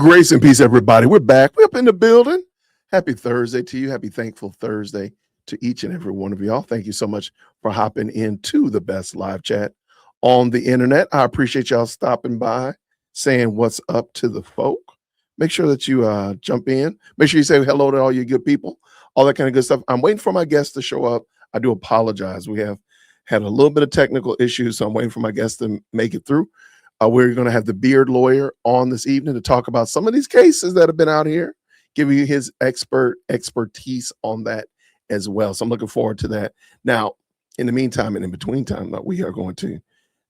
Grace and peace, everybody. We're back. We're up in the building. Happy Thursday to you. Happy Thankful Thursday to each and every one of y'all. Thank you so much for hopping into the best live chat on the internet. I appreciate y'all stopping by, saying what's up to the folk. Make sure that you jump in. Make sure you say hello to all you good people, all that kind of good stuff. I'm waiting for my guests to show up. I do apologize. We have had a little bit of technical issues, so I'm waiting for my guests to make it through. We're going to have the beard lawyer on this evening to talk about some of these cases that have been out here, giving you his expertise on that as well. So I'm looking forward to that. Now, in the meantime and in between time, we are going to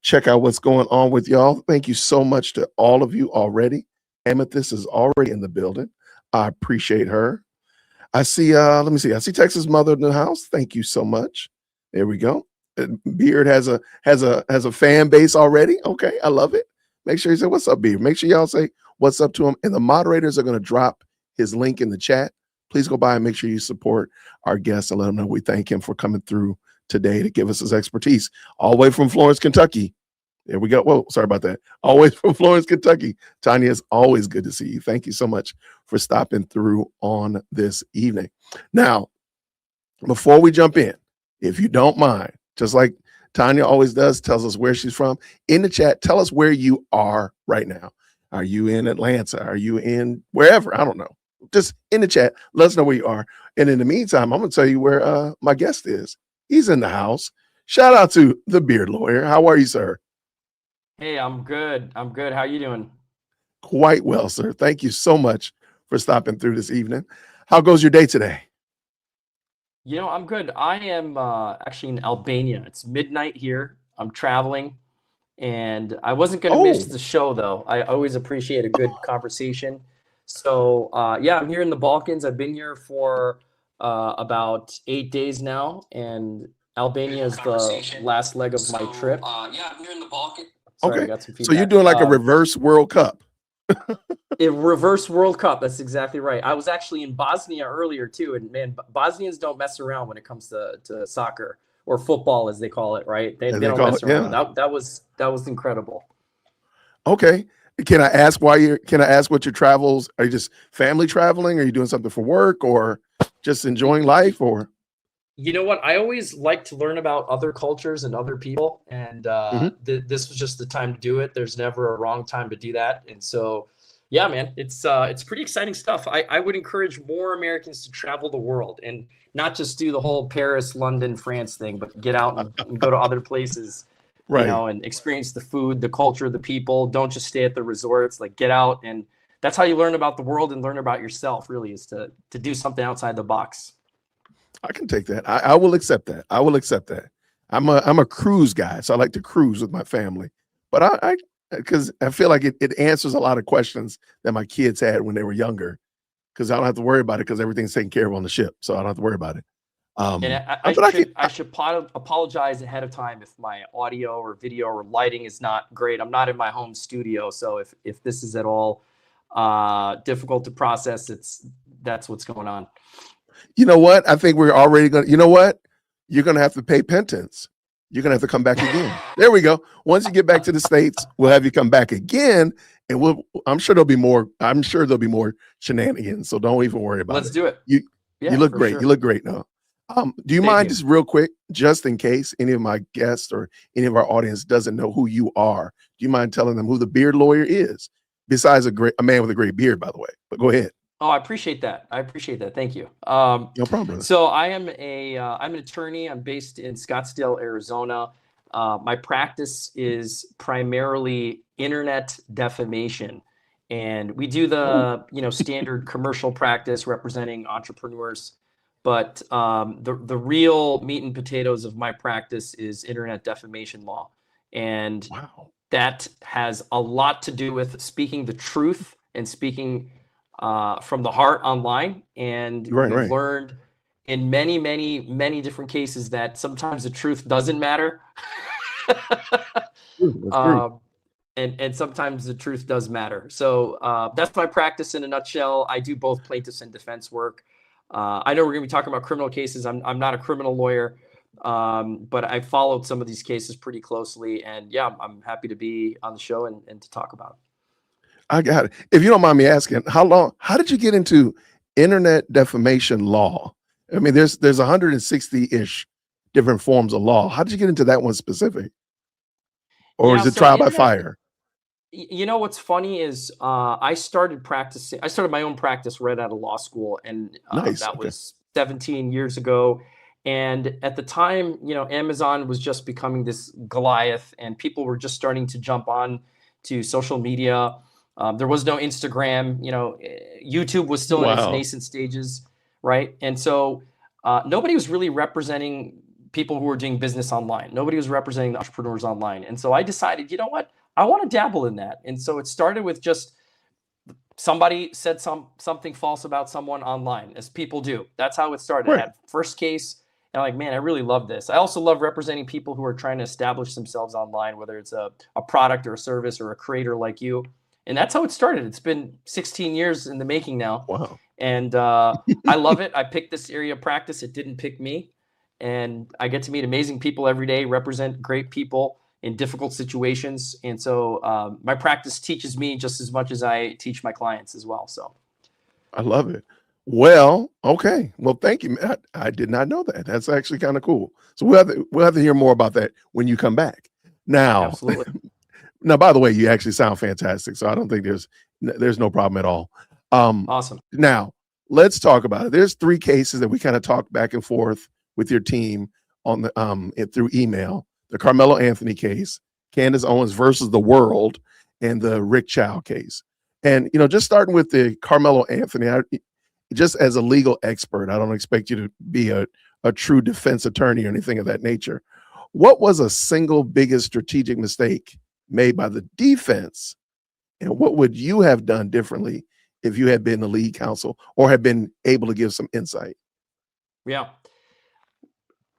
check out what's going on with y'all. Thank you so much to all of you already. Amethyst is already in the building. I appreciate her. I see, let me see. I see Texas Mother in the house. Thank you so much. There we go. Beard has a fan base already. Okay, I love it. Make sure you say what's up, Beard. Make sure y'all say what's up to him. And the moderators are going to drop his link in the chat. Please go by and make sure you support our guests and let him know we thank him for coming through today to give us his expertise. All the way from Florence, Kentucky. There we go. Whoa, sorry about that. Always from Florence, Kentucky. Tanya, it's always good to see you. Thank you so much for stopping through on this evening. Now, before we jump in, if you don't mind, just like Tanya always does, tells us where she's from. In the chat, tell us where you are right now. Are you in Atlanta? Are you in wherever? I don't know. Just in the chat, let us know where you are. And in the meantime, I'm going to tell you where my guest is. He's in the house. Shout out to the beard lawyer. How are you, sir? Hey, I'm good. I'm good. How you doing? Quite well, sir. Thank you so much for stopping through this evening. How goes your day today? You know, I'm good. I am actually in Albania. It's midnight here. I'm traveling, and I wasn't going to miss the show, though. I always appreciate a good conversation. So, yeah, I'm here in the Balkans. I've been here for about 8 days now, and Albania is the last leg of my trip. Yeah, I'm here in the Balkans. Sorry, okay. I got some feedback. So you're doing like a reverse World Cup. A reverse World Cup. That's exactly right. I was actually in Bosnia earlier too, and man, Bosnians don't mess around when it comes to soccer or football, as they call it. Right? They don't mess around. Yeah. That was incredible. Okay. Can I ask what your travels? Are you just family traveling? Are you doing something for work or just enjoying life? Or you know what? I always like to learn about other cultures and other people, and this was just the time to do it. There's never a wrong time to do that, and so. Yeah, man, it's pretty exciting stuff. I would encourage more Americans to travel the world and not just do the whole Paris, London, France thing, but get out and go to other places, right. You know, and experience the food, the culture, the people. Don't just stay at the resorts. Like, get out, and that's how you learn about the world and learn about yourself. Really, is to do something outside the box. I can take that. I will accept that. I will accept that. I'm a cruise guy, so I like to cruise with my family. But because I feel like it answers a lot of questions that my kids had when they were younger, because I don't have to worry about it because everything's taken care of on the ship, so I don't have to worry about it. And I should apologize ahead of time if my audio or video or lighting is not great. I'm not in my home studio, so if this is at all difficult to process, that's what's going on. You know what? I think we're already going to, you know what? You're going to have to pay penance. You're going to have to come back again. There we go. Once you get back to the States, we'll have you come back again, and I'm sure there'll be more shenanigans, so don't even worry about it. Let's do it. You look great. Sure. You look great now. Do you mind just real quick, just in case any of my guests or any of our audience doesn't know who you are, do you mind telling them who the beard lawyer is? Besides a man with a great beard, by the way, but go ahead. Oh, I appreciate that. Thank you. No problem, brother. So I'm an attorney. I'm based in Scottsdale, Arizona. My practice is primarily internet defamation, and we do the standard commercial practice representing entrepreneurs. But the real meat and potatoes of my practice is internet defamation law, and that has a lot to do with speaking the truth and speaking from the heart online. And we've learned in many, many, many different cases that sometimes the truth doesn't matter. And sometimes the truth does matter. So that's my practice in a nutshell. I do both plaintiffs and defense work. I know we're going to be talking about criminal cases. I'm not a criminal lawyer, but I followed some of these cases pretty closely. And yeah, I'm happy to be on the show and to talk about it. I got it. If you don't mind me asking, how did you get into internet defamation law? I mean, there's 160-ish different forms of law. How did you get into that one specific? Or Yeah, is it so trial by internet, fire? you know what's funny is I started practicing. I started my own practice right out of law school, and Nice. that Okay. was 17 years ago. And at the time, Amazon was just becoming this Goliath, and people were just starting to jump on to social media. There was no Instagram. YouTube was still in its Wow. nascent stages, right? And so nobody was really representing people who were doing business online. Nobody was representing the entrepreneurs online. And so I decided, you know what? I want to dabble in that. And so it started with just somebody said something false about someone online, as people do. That's how it started. I Right. had first case, and I'm like, man, I really love this. I also love representing people who are trying to establish themselves online, whether it's a product or a service or a creator like you. And that's how it started. It's been 16 years in the making now. Wow. And I love it. I picked this area of practice. It didn't pick me. And I get to meet amazing people every day, represent great people in difficult situations. And so my practice teaches me just as much as I teach my clients as well. So I love it. Well, okay. Well, thank you, man. I did not know that. That's actually kind of cool. So we'll have to hear more about that when you come back. Now, absolutely. now, by the way, you actually sound fantastic. So I don't think there's no problem at all. Awesome. Now let's talk about it. There's three cases that we kind of talked back and forth with your team on the through email: the Carmelo Anthony case, Candace Owens versus the world, and the Rick Chow case. And just starting with the Carmelo Anthony, just as a legal expert, I don't expect you to be a true defense attorney or anything of that nature. What was a single biggest strategic mistake made by the defense, and what would you have done differently if you had been the lead counsel or had been able to give some insight? Yeah.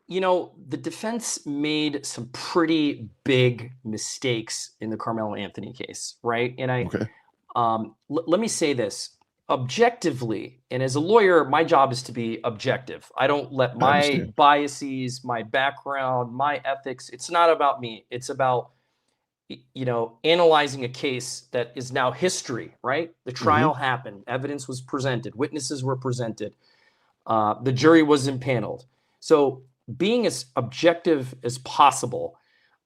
The defense made some pretty big mistakes in the Carmelo Anthony case, right? And Okay. let me say this objectively, and as a lawyer, my job is to be objective. I don't let I my understand. biases, my background, my ethics, it's not about me. It's about analyzing a case that is now history, right? The Hmm. trial happened, evidence was presented, witnesses were presented, the jury was impaneled. So, being as objective as possible,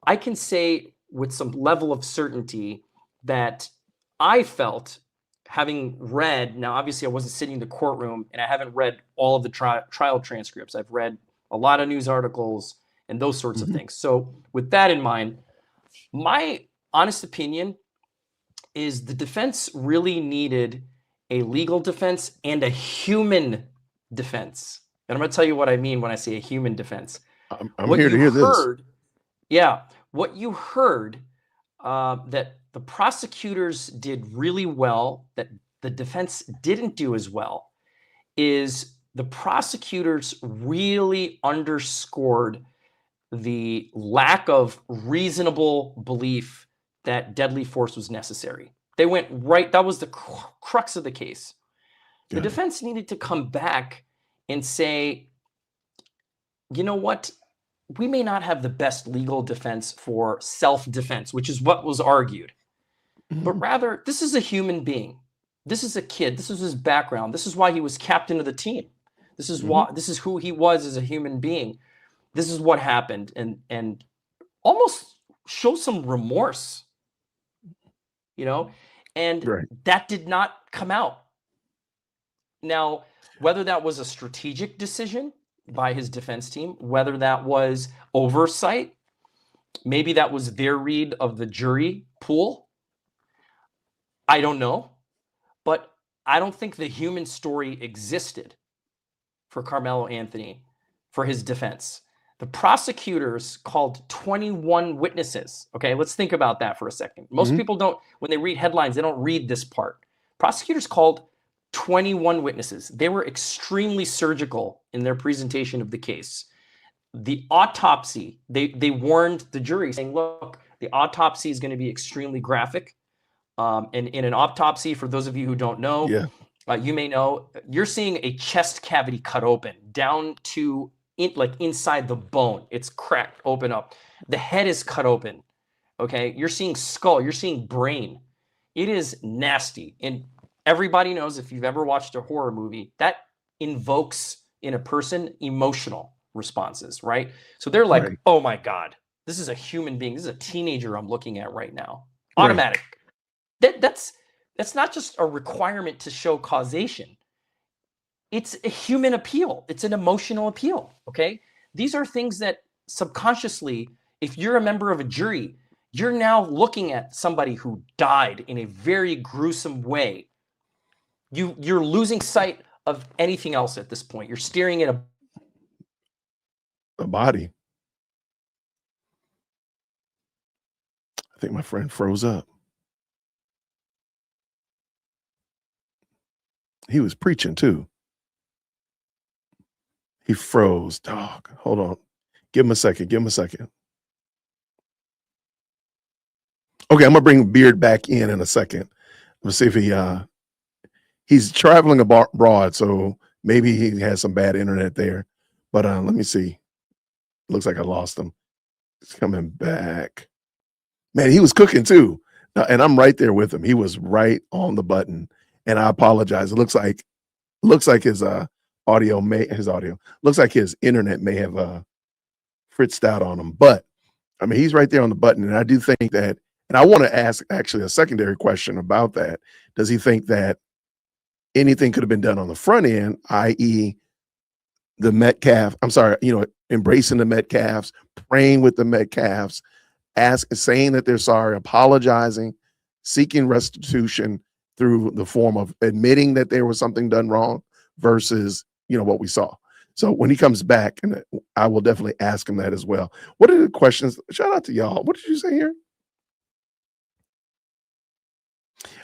I can say with some level of certainty that I felt, having read, now obviously I wasn't sitting in the courtroom and I haven't read all of the trial transcripts. I've read a lot of news articles and those sorts of Hmm. things. So, with that in mind, my honest opinion is the defense really needed a legal defense and a human defense. And I'm going to tell you what I mean when I say a human defense. I'm What here to you hear this. heard, yeah, what you heard that the prosecutors did really well, that the defense didn't do as well, is the prosecutors really underscored the lack of reasonable belief that deadly force was necessary. They went right, that was the crux of the case. The Got it. defense needed to come back and say, you know what? We may not have the best legal defense for self defense, which is what was argued, but Mhm. rather, this is a human being. This is a kid. This is his background. This is why he was captain of the team. Mhm. This is who he was as a human being. This is what happened. And almost show some remorse, you know, and Right. that did not come out. Now, whether that was a strategic decision by his defense team, whether that was oversight, maybe that was their read of the jury pool, I don't know. But I don't think the human story existed for Carmelo Anthony for his defense. The prosecutors called 21 witnesses. Okay, let's think about that for a second. Most Mhm. people don't, when they read headlines, they don't read this part. Prosecutors called 21 witnesses. They were extremely surgical in their presentation of the case. The autopsy, they warned the jury saying, look, the autopsy is going to be extremely graphic. And in an autopsy, for those of you who don't know, Yeah. you may know you're seeing a chest cavity cut open down to like inside the bone. It's cracked open up. The head is cut open. Okay, you're seeing skull. You're seeing brain. It is nasty. And everybody knows, if you've ever watched a horror movie, that invokes in a person emotional responses, right? So they're like, Right. oh my God, this is a human being. This is a teenager I'm looking at right now. Right. Automatic. That's not just a requirement to show causation. It's a human appeal. It's an emotional appeal. Okay. These are things that subconsciously, if you're a member of a jury, you're now looking at somebody who died in a very gruesome way. You're losing sight of anything else at this point. You're staring at A body. I think my friend froze up. He was preaching too. He froze. Dog. Hold on. Give him a second. Give him a second. Okay, I'm gonna bring Beard back in a second. Let's see if he's traveling abroad, so maybe he has some bad internet there. But let me see. Looks like I lost him. He's coming back. Man, he was cooking too, and I'm right there with him. He was right on the button, and I apologize. It looks like his audio looks like his internet may have fritzed out on him. But I mean, he's right there on the button, and I do think that. And I want to ask actually a secondary question about that. Does he think that anything could have been done on the front end, i.e., the Metcalf? I'm sorry, embracing the Metcalfs, praying with the Metcalfs, saying that they're sorry, apologizing, seeking restitution through the form of admitting that there was something done wrong versus what we saw. So when he comes back, and I will definitely ask him that as well. What are the questions? Shout out to y'all. What did you say here?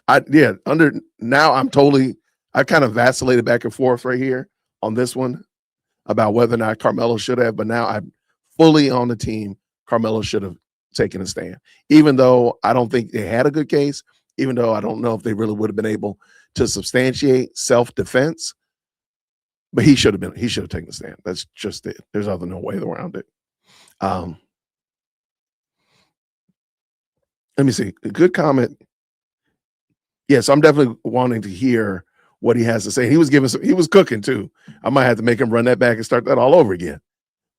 I kind of vacillated back and forth right here on this one about whether or not Karmelo should have, but now I'm fully on the team. Karmelo should have taken a stand, even though I don't think they had a good case, even though I don't know if they really would have been able to substantiate self-defense, but he should have taken a stand. That's just it. There's no way around it. Let me see. A good comment. Yes, I'm definitely wanting to hear what he has to say. He was cooking too. I might have to make him run that back and start that all over again.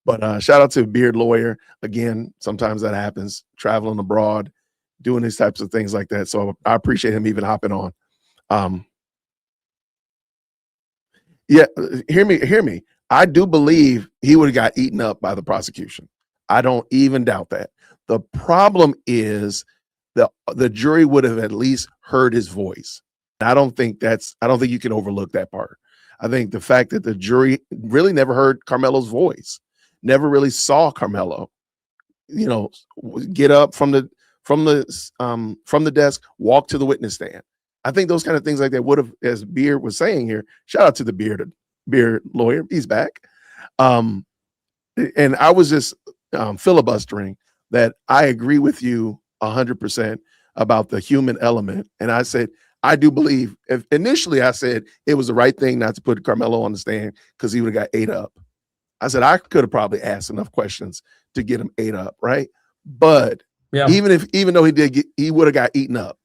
But shout out to Beard Lawyer. Again, sometimes that happens, traveling abroad, doing these types of things like that. So I appreciate him even hopping on. Yeah, hear me. I do believe he would have got eaten up by the prosecution. I don't even doubt that. The problem is the jury would have at least heard his voice. I don't think you can overlook that part. I think the fact that the jury really never heard Karmelo's voice, never really saw Karmelo, get up from the desk, walk to the witness stand. I think those kind of things like that would have, as Beard was saying here, shout out to the Beard Lawyer. He's back. And I was just filibustering that I agree with you 100% about the human element. And I said, I do believe, initially I said it was the right thing not to put Karmelo on the stand because he would have got ate up. I said, I could have probably asked enough questions to get him ate up, right? But even though he would have got eaten up,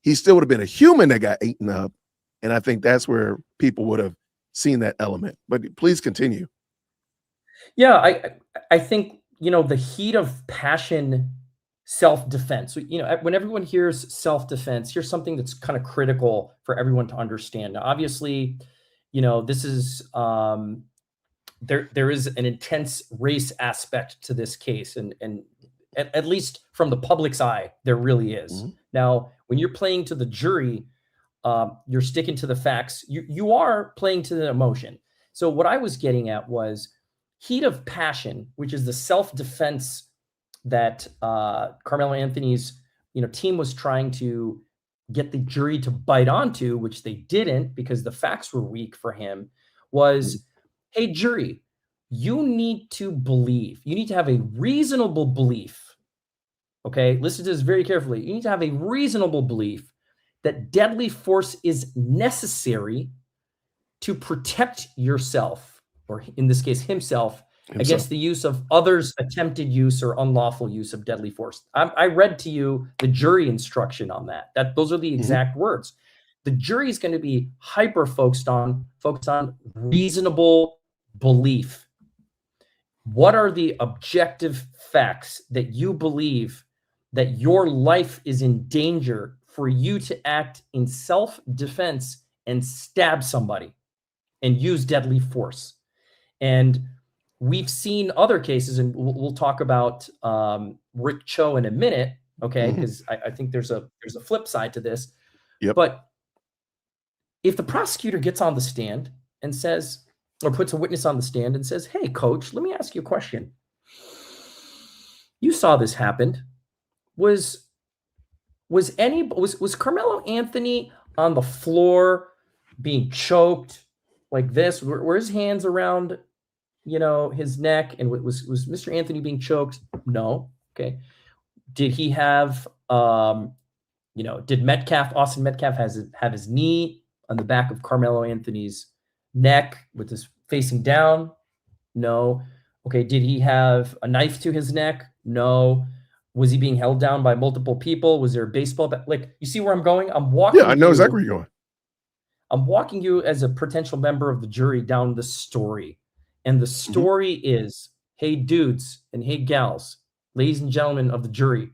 he still would have been a human that got eaten up. And I think that's where people would have seen that element. But please continue. Yeah, I think, the heat of passion, self-defense. So, when everyone hears self-defense, here's something that's kind of critical for everyone to understand. Now, obviously, this is there is an intense race aspect to this case, and at least from the public's eye, there really is. Mm-hmm. Now, when you're playing to the jury, you're sticking to the facts. You are playing to the emotion. So what I was getting at was heat of passion, which is the self-defense that Carmelo Anthony's team was trying to get the jury to bite onto, which they didn't because the facts were weak for him, was, hey, jury, you need to believe. You need to have a reasonable belief. Okay, listen to this very carefully. You need to have a reasonable belief that deadly force is necessary to protect yourself, or in this case, himself, against himself. the use of others' attempted use or unlawful use of deadly force. I read to you the jury instruction on that. Those are the exact words. The jury is going to be hyper focused on reasonable belief. What are the objective facts that you believe that your life is in danger for you to act in self-defense and stab somebody and use deadly force? And we've seen other cases, and we'll talk about Rick Cho in a minute, okay? Because I think there's a flip side to this. Yep. But if the prosecutor gets on the stand and says, or puts a witness on the stand and says, "Hey, coach, let me ask you a question. You saw this happen. Was Carmelo Anthony on the floor being choked like this? Were his hands around, his neck? And was Mr. Anthony being choked? No. Okay. Did he have, did Austin Metcalf have his knee on the back of Carmelo Anthony's neck with his facing down? No. Okay. Did he have a knife to his neck? No. Was he being held down by multiple people? Was there a baseball bat? Like, you see where I'm going? I'm walking. Yeah, I know exactly where you're going. I'm walking you as a potential member of the jury down the story. And the story is, hey, dudes and hey, gals, ladies and gentlemen of the jury,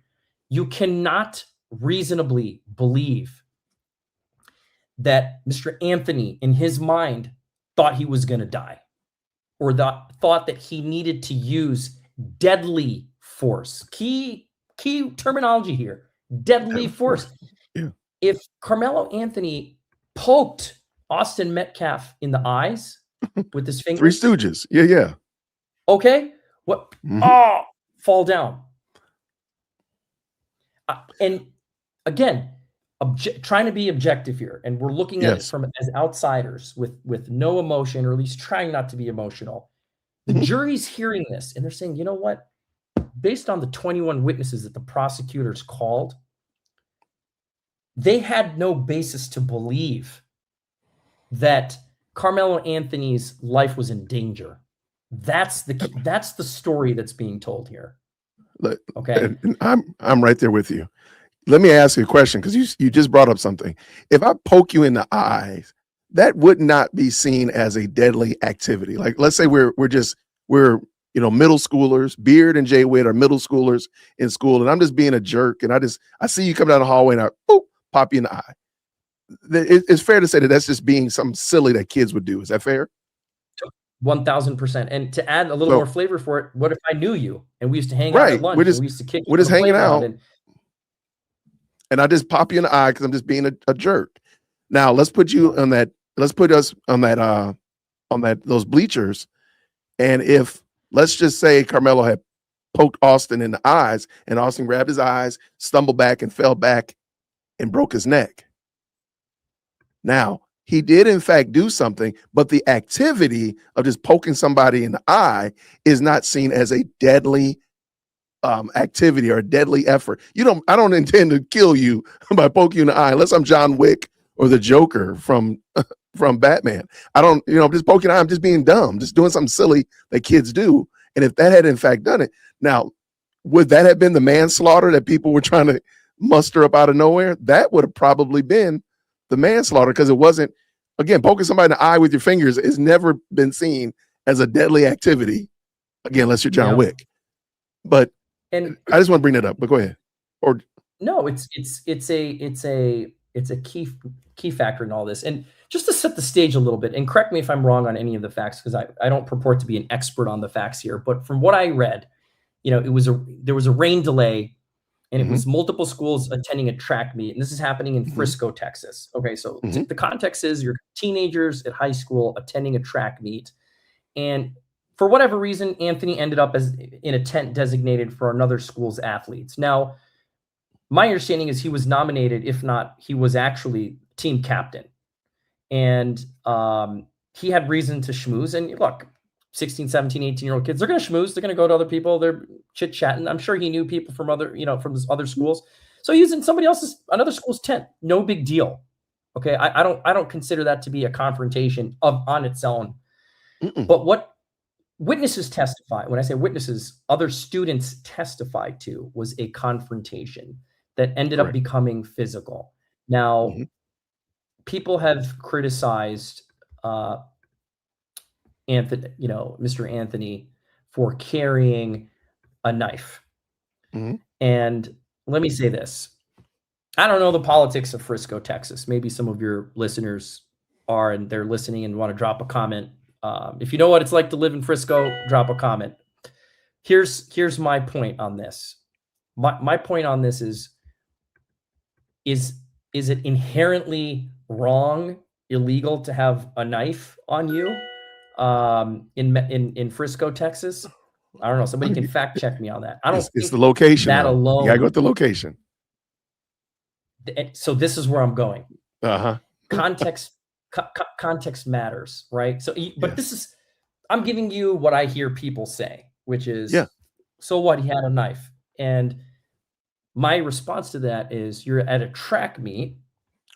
you cannot reasonably believe that Mr. Anthony, in his mind, thought he was going to die, or thought that he needed to use deadly force. Key terminology here, deadly force. Yeah. If Carmelo Anthony poked Austin Metcalf in the eyes with his fingers. Three Stooges. Yeah. Okay. What? Fall down. And again, trying to be objective here, and we're looking at it as outsiders with no emotion, or at least trying not to be emotional. The jury's hearing this, and they're saying, you know what? Based on the 21 witnesses that the prosecutors called, they had no basis to believe that Carmelo Anthony's life was in danger. That's the story that's being told here. Okay. And I'm right there with you. Let me ask you a question, because you just brought up something. If I poke you in the eyes, that would not be seen as a deadly activity. Like, let's say we're middle schoolers. Beard and Jay Witt are middle schoolers in school, and I'm just being a jerk, and I see you come down the hallway and I pop you in the eye. It's fair to say that that's just being something silly that kids would do. Is that fair? 1000%. And to add a little more flavor for it, what if I knew you and we used to hang out at lunch? We used to kick. We're just hanging out, and I just pop you in the eye because I'm just being a jerk. Now let's put you on that. Let's put us on those bleachers, and if let's just say Carmelo had poked Austin in the eyes, and Austin grabbed his eyes, stumbled back, and fell back, and broke his neck. Now, he did in fact do something, but the activity of just poking somebody in the eye is not seen as a deadly activity or a deadly effort. I don't intend to kill you by poking you in the eye, unless I'm John Wick or the Joker from Batman. I don't, just poking the eye, I'm just being dumb, just doing something silly that kids do. And if that had in fact done it, now, would that have been the manslaughter that people were trying to muster up out of nowhere? That would have probably been the manslaughter, because it wasn't, again, poking somebody in the eye with your fingers has never been seen as a deadly activity, again, unless you're John Wick. But I just want to bring that up, but go ahead. Or no, it's a key factor in all this. And just to set the stage a little bit, and correct me if I'm wrong on any of the facts, because I don't purport to be an expert on the facts here, but from what I read, there was a rain delay, and it was multiple schools attending a track meet. And this is happening in Frisco, Texas. Okay, so the context is you're teenagers at high school attending a track meet. And for whatever reason, Anthony ended up in a tent designated for another school's athletes. Now, my understanding is he was nominated, if not, he was actually team captain. And he had reason to schmooze. And look, 16, 17, 18-year-old kids, they're going to schmooze. They're going to go to other people. They're chit-chatting. I'm sure he knew people from from his other schools. So he was in another school's tent. No big deal. Okay. I don't consider that to be a confrontation on its own. But witnesses testify. When I say witnesses, other students testified to was a confrontation that ended up Correct. becoming physical. Now, Mhm. people have criticized Anthony, Mr. Anthony, for carrying a knife. Mhm. And let me say this. I don't know the politics of Frisco, Texas. Maybe some of your listeners are, and they're listening and want to drop a comment. If you know what it's like to live in Frisco, drop a comment. Here's my point on this. My point on this is it inherently wrong, illegal to have a knife on you in Frisco, Texas? I don't know. Somebody can fact check me on that. I don't It's think the location, that though. You gotta go alone. with the location. So this is where I'm going. Uh-huh. Context context matters, right? So, but Yes. I'm giving you what I hear people say, which Yeah. is, so what? He had a knife. And my response to that is, you're at a track meet.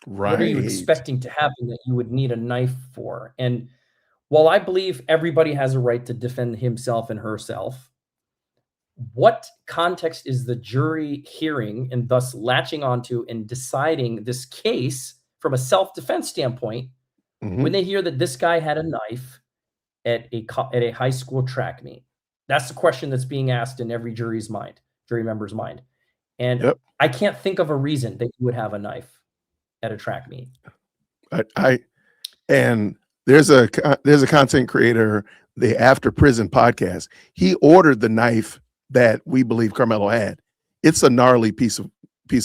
What are you Right. expecting to happen that you would need a knife for? And while I believe everybody has a right to defend himself and herself, what context is the jury hearing and thus latching onto and deciding this case from a self-defense standpoint Mhm. when they hear that this guy had a knife at a high school track meet? That's the question that's being asked in every jury member's mind. And Yep. I can't think of a reason that you would have a knife at a track meet. And there's a content creator, the After Prison podcast. He ordered the knife that we believe Carmelo had. It's a gnarly piece of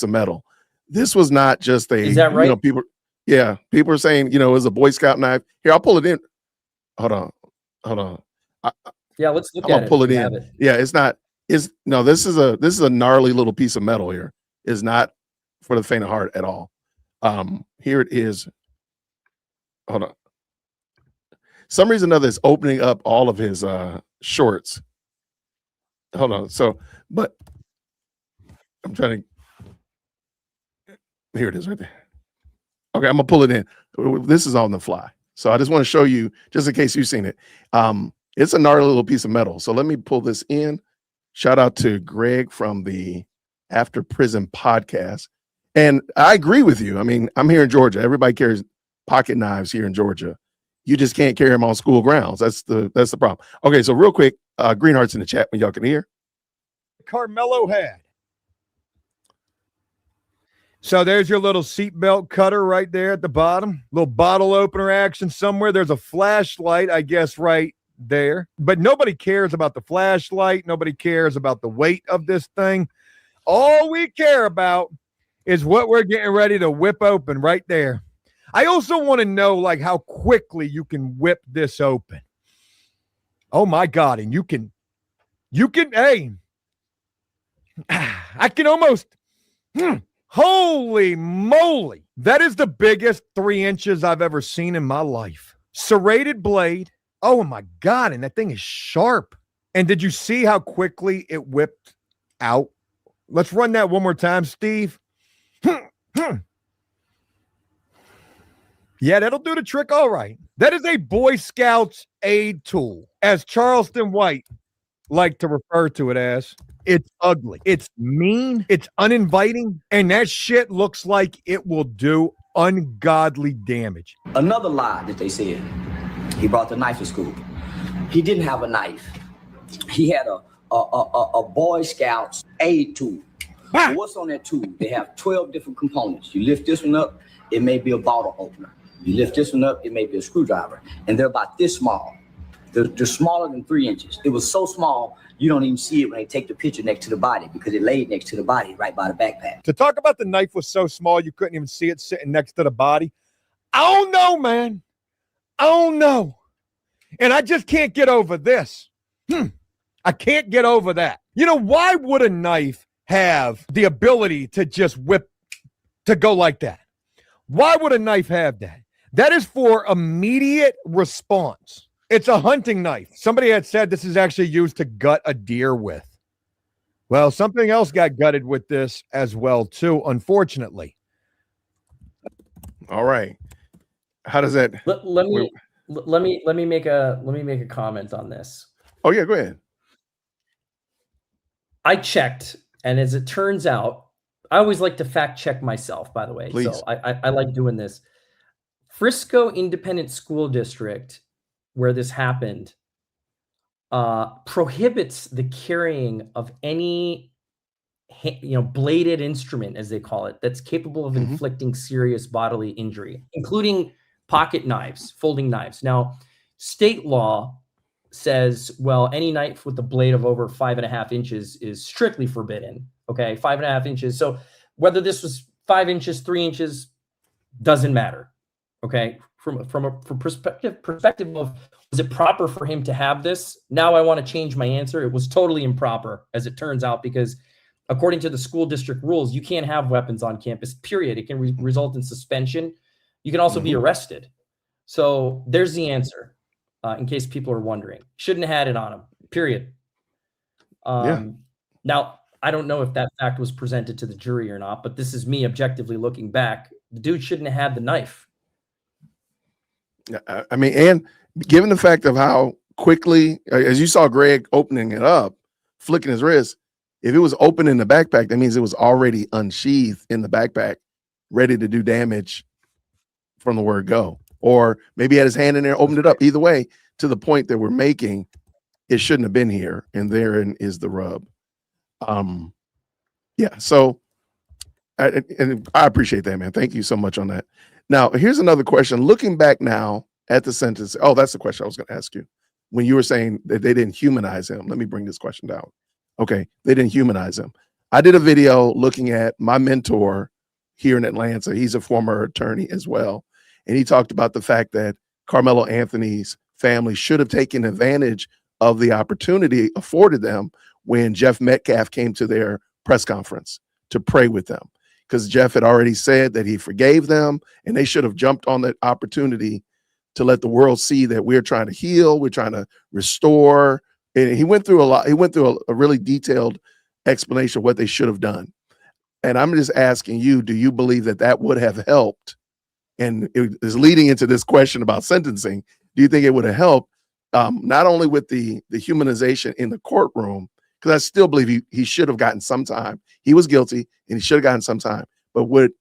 metal. This was not just Is that right? people. Yeah, people are saying, it was a Boy Scout knife. Here, I'll pull it in. Hold on. Yeah, let's look I'm at gonna it pull if it you in. have it. Yeah, it's not. It's no. This is a gnarly little piece of metal. Here is not for the faint of heart at all. Here it is. Hold on. Some reason or another is opening up all of his shorts. Hold on. So, but I'm trying to. Here it is, right there. Okay, I'm gonna pull it in. This is on the fly, so I just want to show you, just in case you've seen it. It's a gnarly little piece of metal. So let me pull this in. Shout out to Greg from the After Prison podcast. And I agree with you. I mean, I'm here in Georgia. Everybody carries pocket knives here in Georgia. You just can't carry them on school grounds. That's the problem. Okay, so real quick, Green Hearts in the chat when y'all can hear. Karmelo had. So there's your little seatbelt cutter right there at the bottom. Little bottle opener action somewhere. There's a flashlight, I guess, right there. But nobody cares about the flashlight. Nobody cares about the weight of this thing. All we care about is what we're getting ready to whip open right there. I also want to know, like, how quickly you can whip this open. Oh, my God. And you can, hey, I can almost, holy moly. That is the biggest 3 inches I've ever seen in my life. Serrated blade. Oh, my God. And that thing is sharp. And did you see how quickly it whipped out? Let's run that one more time, Steve. Yeah, that'll do the trick. All right. That is a Boy Scouts aid tool, as Charleston White liked to refer to it as. It's ugly. It's mean. It's uninviting. And that shit looks like it will do ungodly damage. Another lie that they said, he brought the knife to school. He didn't have a knife. He had a Boy Scouts aid tool. What's on that tool? They have 12 different components. You lift this one up, it may be a bottle opener. You lift this one up, it may be a screwdriver. And they're about this small. They're smaller than 3 inches. It was so small, you don't even see it when they take the picture next to the body because it laid next to the body right by the backpack. To talk about the knife was so small, you couldn't even see it sitting next to the body. I don't know, man. I don't know. And I just can't get over this. I can't get over that. Why would a knife have the ability to just whip, to go like that? Why would a knife have that? That is for immediate response. It's a hunting knife. Somebody had said this is actually used to gut a deer with. Well, something else got gutted with this as well, too, unfortunately. All right. How does that? Let me make a comment on this. Oh yeah, go ahead. I checked, and as it turns out, I always like to fact check myself, by the way. Please. So I like doing this. Frisco Independent School District, where this happened, prohibits the carrying of any bladed instrument, as they call it, that's capable of inflicting serious bodily injury, including pocket knives, folding knives. Now, state law says, well, any knife with a blade of over 5.5 inches is strictly forbidden. Okay, 5.5 inches. So whether this was 5 inches, 3 inches, doesn't matter. Okay, from perspective of, was it proper for him to have this? Now I want to change my answer. It was totally improper, as it turns out, because according to the school district rules, you can't have weapons on campus, period. It can result in suspension. You can also be arrested. So there's the answer, in case people are wondering. Shouldn't have had it on him, period. Now, I don't know if that fact was presented to the jury or not, but this is me objectively looking back. The dude shouldn't have had the knife. I mean, and given the fact of how quickly, as you saw Greg opening it up, flicking his wrist, if it was open in the backpack, that means it was already unsheathed in the backpack, ready to do damage from the word go. Or maybe he had his hand in there, opened it up. Either way, to the point that we're making, it shouldn't have been here. And therein is the rub. Yeah, so I appreciate that, man. Thank you so much on that. Now, here's another question. Looking back now at the sentence, oh, that's the question I was going to ask you. When you were saying that they didn't humanize him, let me bring this question down. Okay, they didn't humanize him. I did a video looking at my mentor here in Atlanta. He's a former attorney as well. And he talked about the fact that Karmelo Anthony's family should have taken advantage of the opportunity afforded them when Jeff Metcalf came to their press conference to pray with them. Because Jeff had already said that he forgave them, and they should have jumped on that opportunity to let the world see that we're trying to heal, we're trying to restore. And he went through a lot. He went through a really detailed explanation of what they should have done. And I'm just asking you, do you believe that that would have helped? And it is leading into this question about sentencing. Do you think it would have helped not only with the humanization in the courtroom, because I still believe he should have gotten some time. He was guilty and he should have gotten some time. But would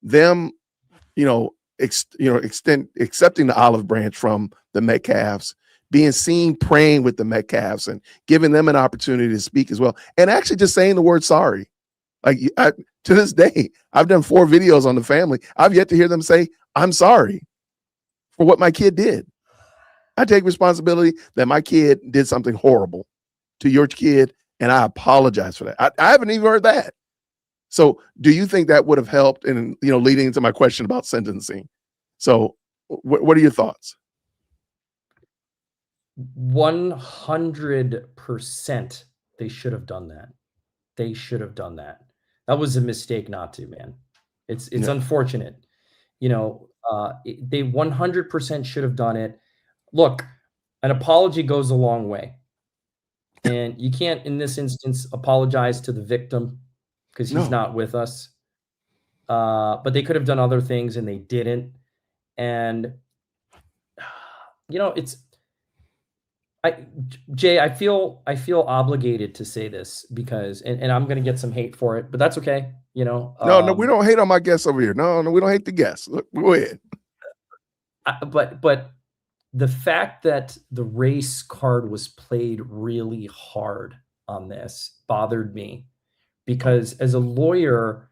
them, accepting the olive branch from the Metcalfs, being seen praying with the Metcalfs and giving them an opportunity to speak as well, and actually just saying the word sorry. Like to this day, I've done 4 videos on the family. I've yet to hear them say, I'm sorry for what my kid did. I take responsibility that my kid did something horrible to your kid, and I apologize for that. I haven't even heard that. So do you think that would have helped in, leading into my question about sentencing? So what are your thoughts? 100% they should have done that. They should have done that. That was a mistake not to, man. It's unfortunate. They 100% should have done it. Look, an apology goes a long way. And you can't, in this instance, apologize to the victim because he's not with us. But they could have done other things and they didn't. And, Jay, I feel obligated to say this because, and I'm going to get some hate for it, but that's okay. No, we don't hate on my guests over here. No, we don't hate the guests. Look, go ahead. But the fact that the race card was played really hard on this bothered me because as a lawyer,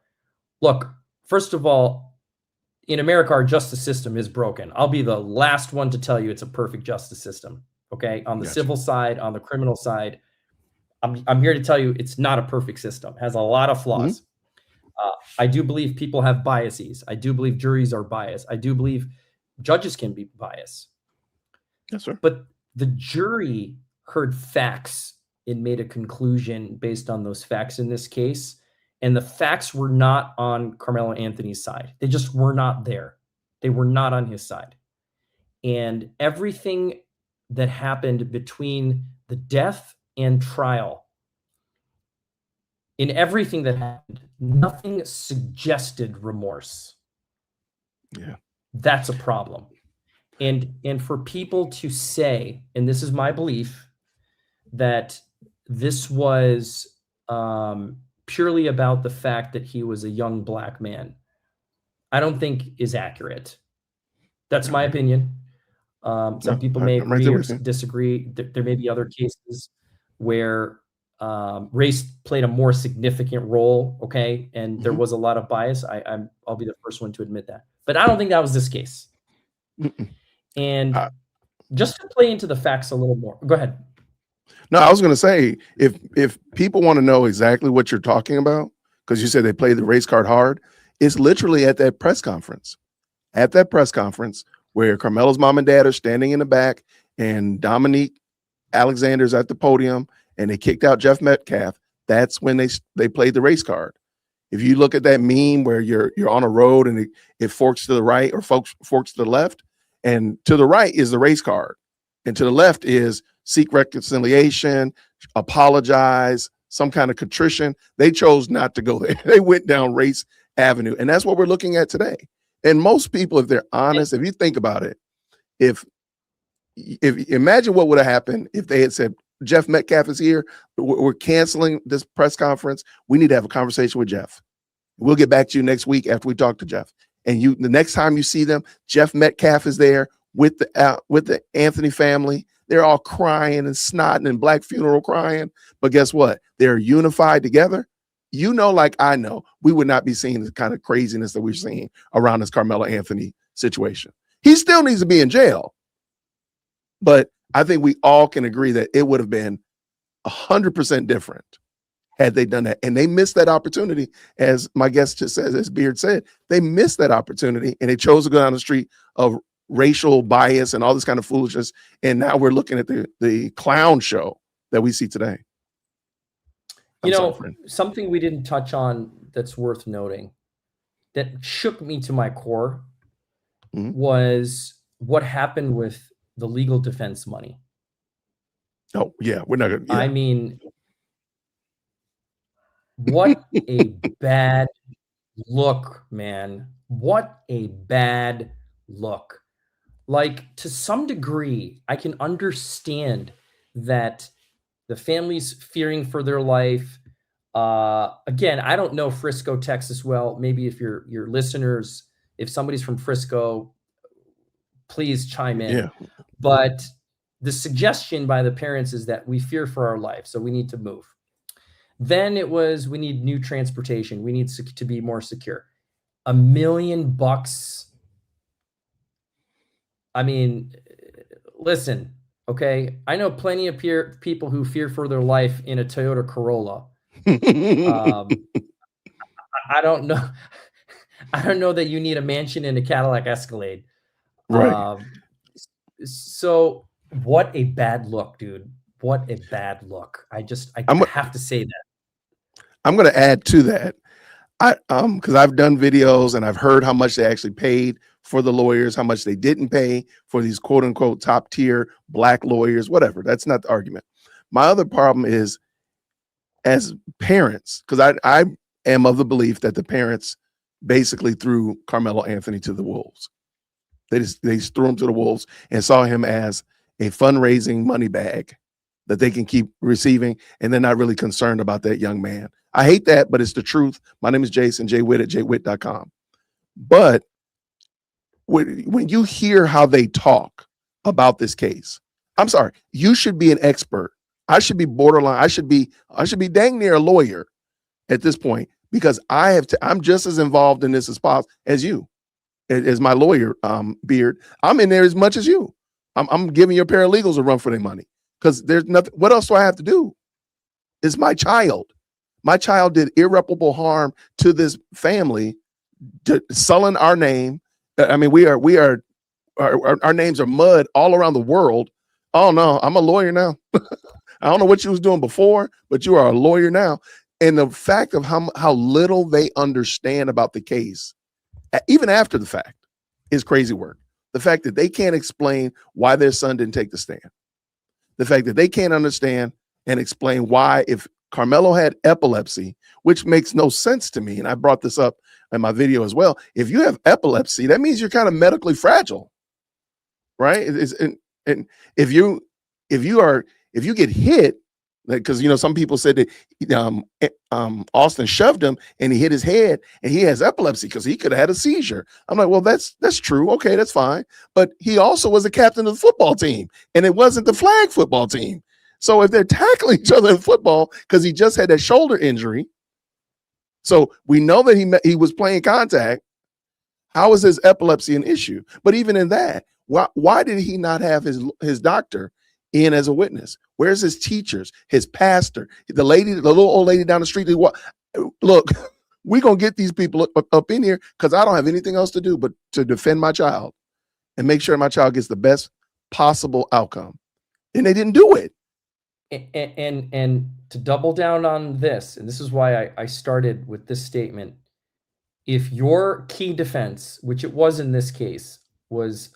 look, first of all, in America, our justice system is broken. I'll be the last one to tell you it's a perfect justice system. Okay. On the civil side, on the criminal side, I'm here to tell you it's not a perfect system. It has a lot of flaws. I do believe people have biases. I do believe juries are biased. I do believe judges can be biased. Yes, sir. But the jury heard facts and made a conclusion based on those facts in this case. And the facts were not on Karmelo Anthony's side. They just were not there. They were not on his side. And everything that happened between the death and trial, in everything that happened, nothing suggested remorse. Yeah. That's a problem. And for people to say, and this is my belief, that this was purely about the fact that he was a young black man, I don't think is accurate. That's my opinion. Some people may I'm right agree there or with you. disagree. There may be other cases where race played a more significant role, okay, and there was a lot of bias. I'll be the first one to admit that. But I don't think that was this case. And just to play into the facts a little more. Go ahead. No, I was going to say, if people want to know exactly what you're talking about, because you said they played the race card hard, it's literally at that press conference. At that press conference where Karmelo's mom and dad are standing in the back and Dominique Alexander's at the podium and they kicked out Jeff Metcalf, that's when they played the race card. If you look at that meme where you're on a road and it forks to the right or forks to the left, and to the right is the race card, and to the left is seek reconciliation, apologize, some kind of contrition. They chose not to go there. They went down race avenue, and that's what we're looking at today. And most people, if they're honest, if you think about it, if imagine what would have happened if they had said, Jeff Metcalf is here, we're canceling this press conference, we need to have a conversation with Jeff. We'll get back to you next week after we talk to Jeff. And the next time you see them, Jeff Metcalf is there with the Anthony family. They're all crying and snotting and black funeral crying. But guess what? They're unified together. You know, like I know, we would not be seeing the kind of craziness that we're seeing around this Karmelo Anthony situation. He still needs to be in jail. But I think we all can agree that it would have been 100% different had they done that. And they missed that opportunity, as my guest just said, as Beard said, they missed that opportunity and they chose to go down the street of racial bias and all this kind of foolishness. And now we're looking at the clown show that we see today. Something we didn't touch on that's worth noting that shook me to my core was what happened with the legal defense money. Oh, yeah, we're not going to. Yeah. I mean, what a bad look, man. What a bad look. Like, to some degree, I can understand that the family's fearing for their life. Again, I don't know Frisco, Texas well. Maybe if your listeners, if somebody's from Frisco, please chime in. Yeah. But the suggestion by the parents is that we fear for our life, so we need to move. Then it was, we need new transportation. We need to be more secure. $1 million. I mean, listen, okay? I know plenty of people who fear for their life in a Toyota Corolla. I don't know. I don't know that you need a mansion in a Cadillac Escalade. Right. So what a bad look, dude. What a bad look. I have to say that. I'm going to add to that. Because I've done videos and I've heard how much they actually paid for the lawyers, how much they didn't pay for these quote unquote top tier black lawyers, whatever. That's not the argument. My other problem is, as parents, because I am of the belief that the parents basically threw Karmelo Anthony to the wolves. They just threw him to the wolves and saw him as a fundraising money bag that they can keep receiving, and they're not really concerned about that young man. I hate that, but it's the truth. My name is Jason, jwitt at jwitt.com. But when you hear how they talk about this case, I'm sorry, you should be an expert. I should be borderline. I should be dang near a lawyer at this point, because I'm just as involved in this as you, as my lawyer, Beard. I'm in there as much as you. I'm giving your paralegals a run for their money, because there's nothing. What else do I have to do? It's my child. My child did irreparable harm to this family, sullying our name. I mean, our names are mud all around the world. Oh no, I'm a lawyer now. I don't know what you was doing before, but you are a lawyer now. And the fact of how little they understand about the case, even after the fact, is crazy work. The fact that they can't explain why their son didn't take the stand. The fact that they can't understand and explain why, if Karmelo had epilepsy, which makes no sense to me, and I brought this up in my video as well. If you have epilepsy, that means you're kind of medically fragile, right? And if you are if you get hit, because some people said that Austin shoved him and he hit his head and he has epilepsy because he could have had a seizure. I'm like, well, that's true. Okay, that's fine. But he also was the captain of the football team, and it wasn't the flag football team. So if they're tackling each other in football because he just had that shoulder injury, so we know that he was playing contact. How is his epilepsy an issue? But even in that, why did he not have his doctor in as a witness? Where's his teachers, his pastor, the little old lady down the street? Look, we're going to get these people up in here because I don't have anything else to do but to defend my child and make sure my child gets the best possible outcome. And they didn't do it. And to double down on this, and this is why I started with this statement. If your key defense, which it was in this case, was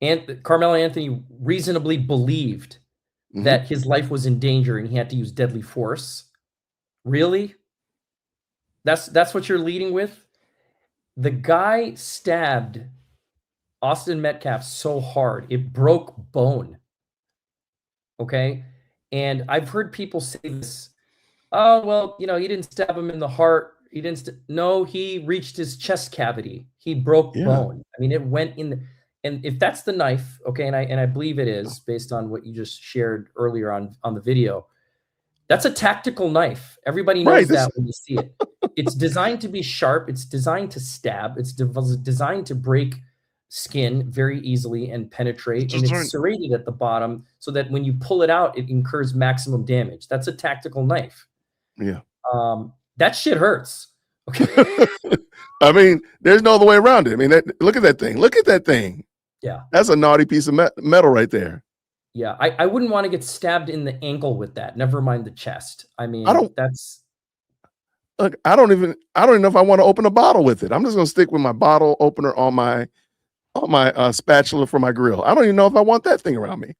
Karmelo Anthony reasonably believed that his life was in danger and he had to use deadly force. Really? That's what you're leading with? The guy stabbed Austin Metcalf so hard, it broke bone. Okay? And I've heard people say this, oh, well, he didn't stab him in the heart. He didn't. No, he reached his chest cavity. He broke bone. I mean, it went in and if that's the knife, okay, and I believe it is based on what you just shared earlier on the video, that's a tactical knife. Everybody knows that when you see it. It's designed to be sharp. It's designed to stab. It's designed to break skin very easily and penetrate. And it's serrated at the bottom so that when you pull it out, it incurs maximum damage. That's a tactical knife. Yeah. That shit hurts. Okay. I mean, there's no other way around it. I mean, look at that thing. Look at that thing. Yeah. That's a naughty piece of metal right there. Yeah. I wouldn't want to get stabbed in the ankle with that. Never mind the chest. I mean, look, I don't even know if I want to open a bottle with it. I'm just going to stick with my bottle opener on my spatula for my grill. I don't even know if I want that thing around me.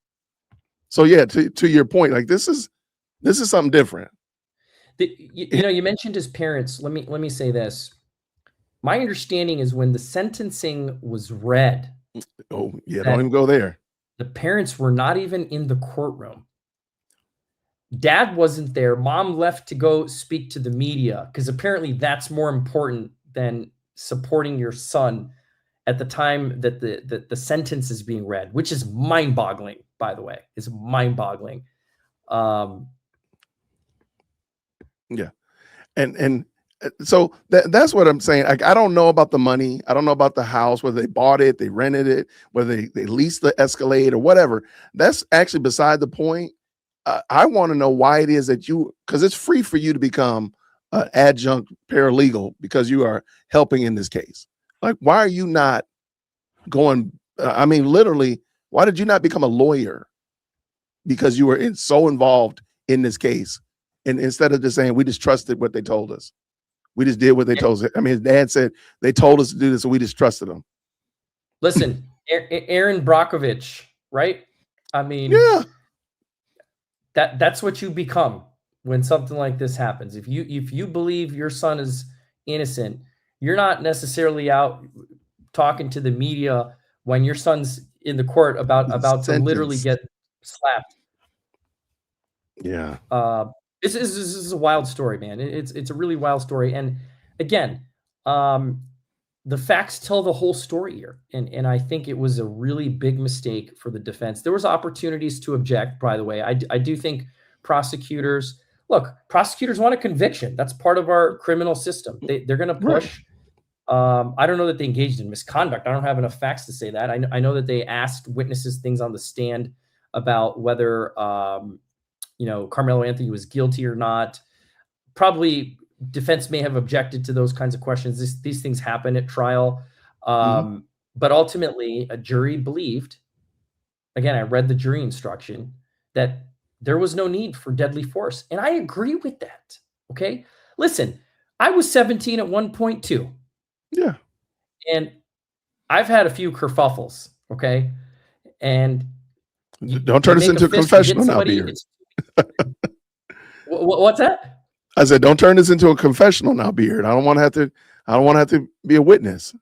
So yeah, to your point, like this is something different. You mentioned his parents. Let me say this. My understanding is when the sentencing was read. Oh yeah, don't even go there. The parents were not even in the courtroom. Dad wasn't there. Mom left to go speak to the media because apparently that's more important than supporting your son at the time that the sentence is being read, which is mind-boggling, by the way. It's mind-boggling. Yeah. And so that's what I'm saying. I don't know about the money. I don't know about the house, whether they bought it, they rented it, whether they leased the Escalade or whatever. That's actually beside the point. I want to know why it is that because it's free for you to become an adjunct paralegal because you are helping in this case. Like, why are you not going? Literally, why did you not become a lawyer? Because you were so involved in this case. And instead of just saying, we just trusted what they told us. We just did what they told us. I mean, his dad said they told us to do this, so we just trusted them. Listen, Aaron Brockovich, right? I mean, yeah, that's what you become when something like this happens. If you believe your son is innocent, you're not necessarily out talking to the media when your son's in the court about to literally get slapped. Yeah. This is a wild story, man. It's a really wild story. And again, the facts tell the whole story here. And I think it was a really big mistake for the defense. There was opportunities to object, by the way. I do think prosecutors want a conviction. That's part of our criminal system. They're going to push. Right. I don't know that they engaged in misconduct. I don't have enough facts to say that. I know that they asked witnesses things on the stand about whether Karmelo Anthony was guilty or not. Probably defense may have objected to those kinds of questions. These things happen at trial. But ultimately, a jury believed, again, I read the jury instruction, that there was no need for deadly force. And I agree with that. Okay. Listen, I was 17 at one point too. Yeah. And I've had a few kerfuffles. Okay. And don't turn this into a confessional now, Beard. What's that? I said, don't turn this into a confessional now, Beard. I don't want to have to be a witness.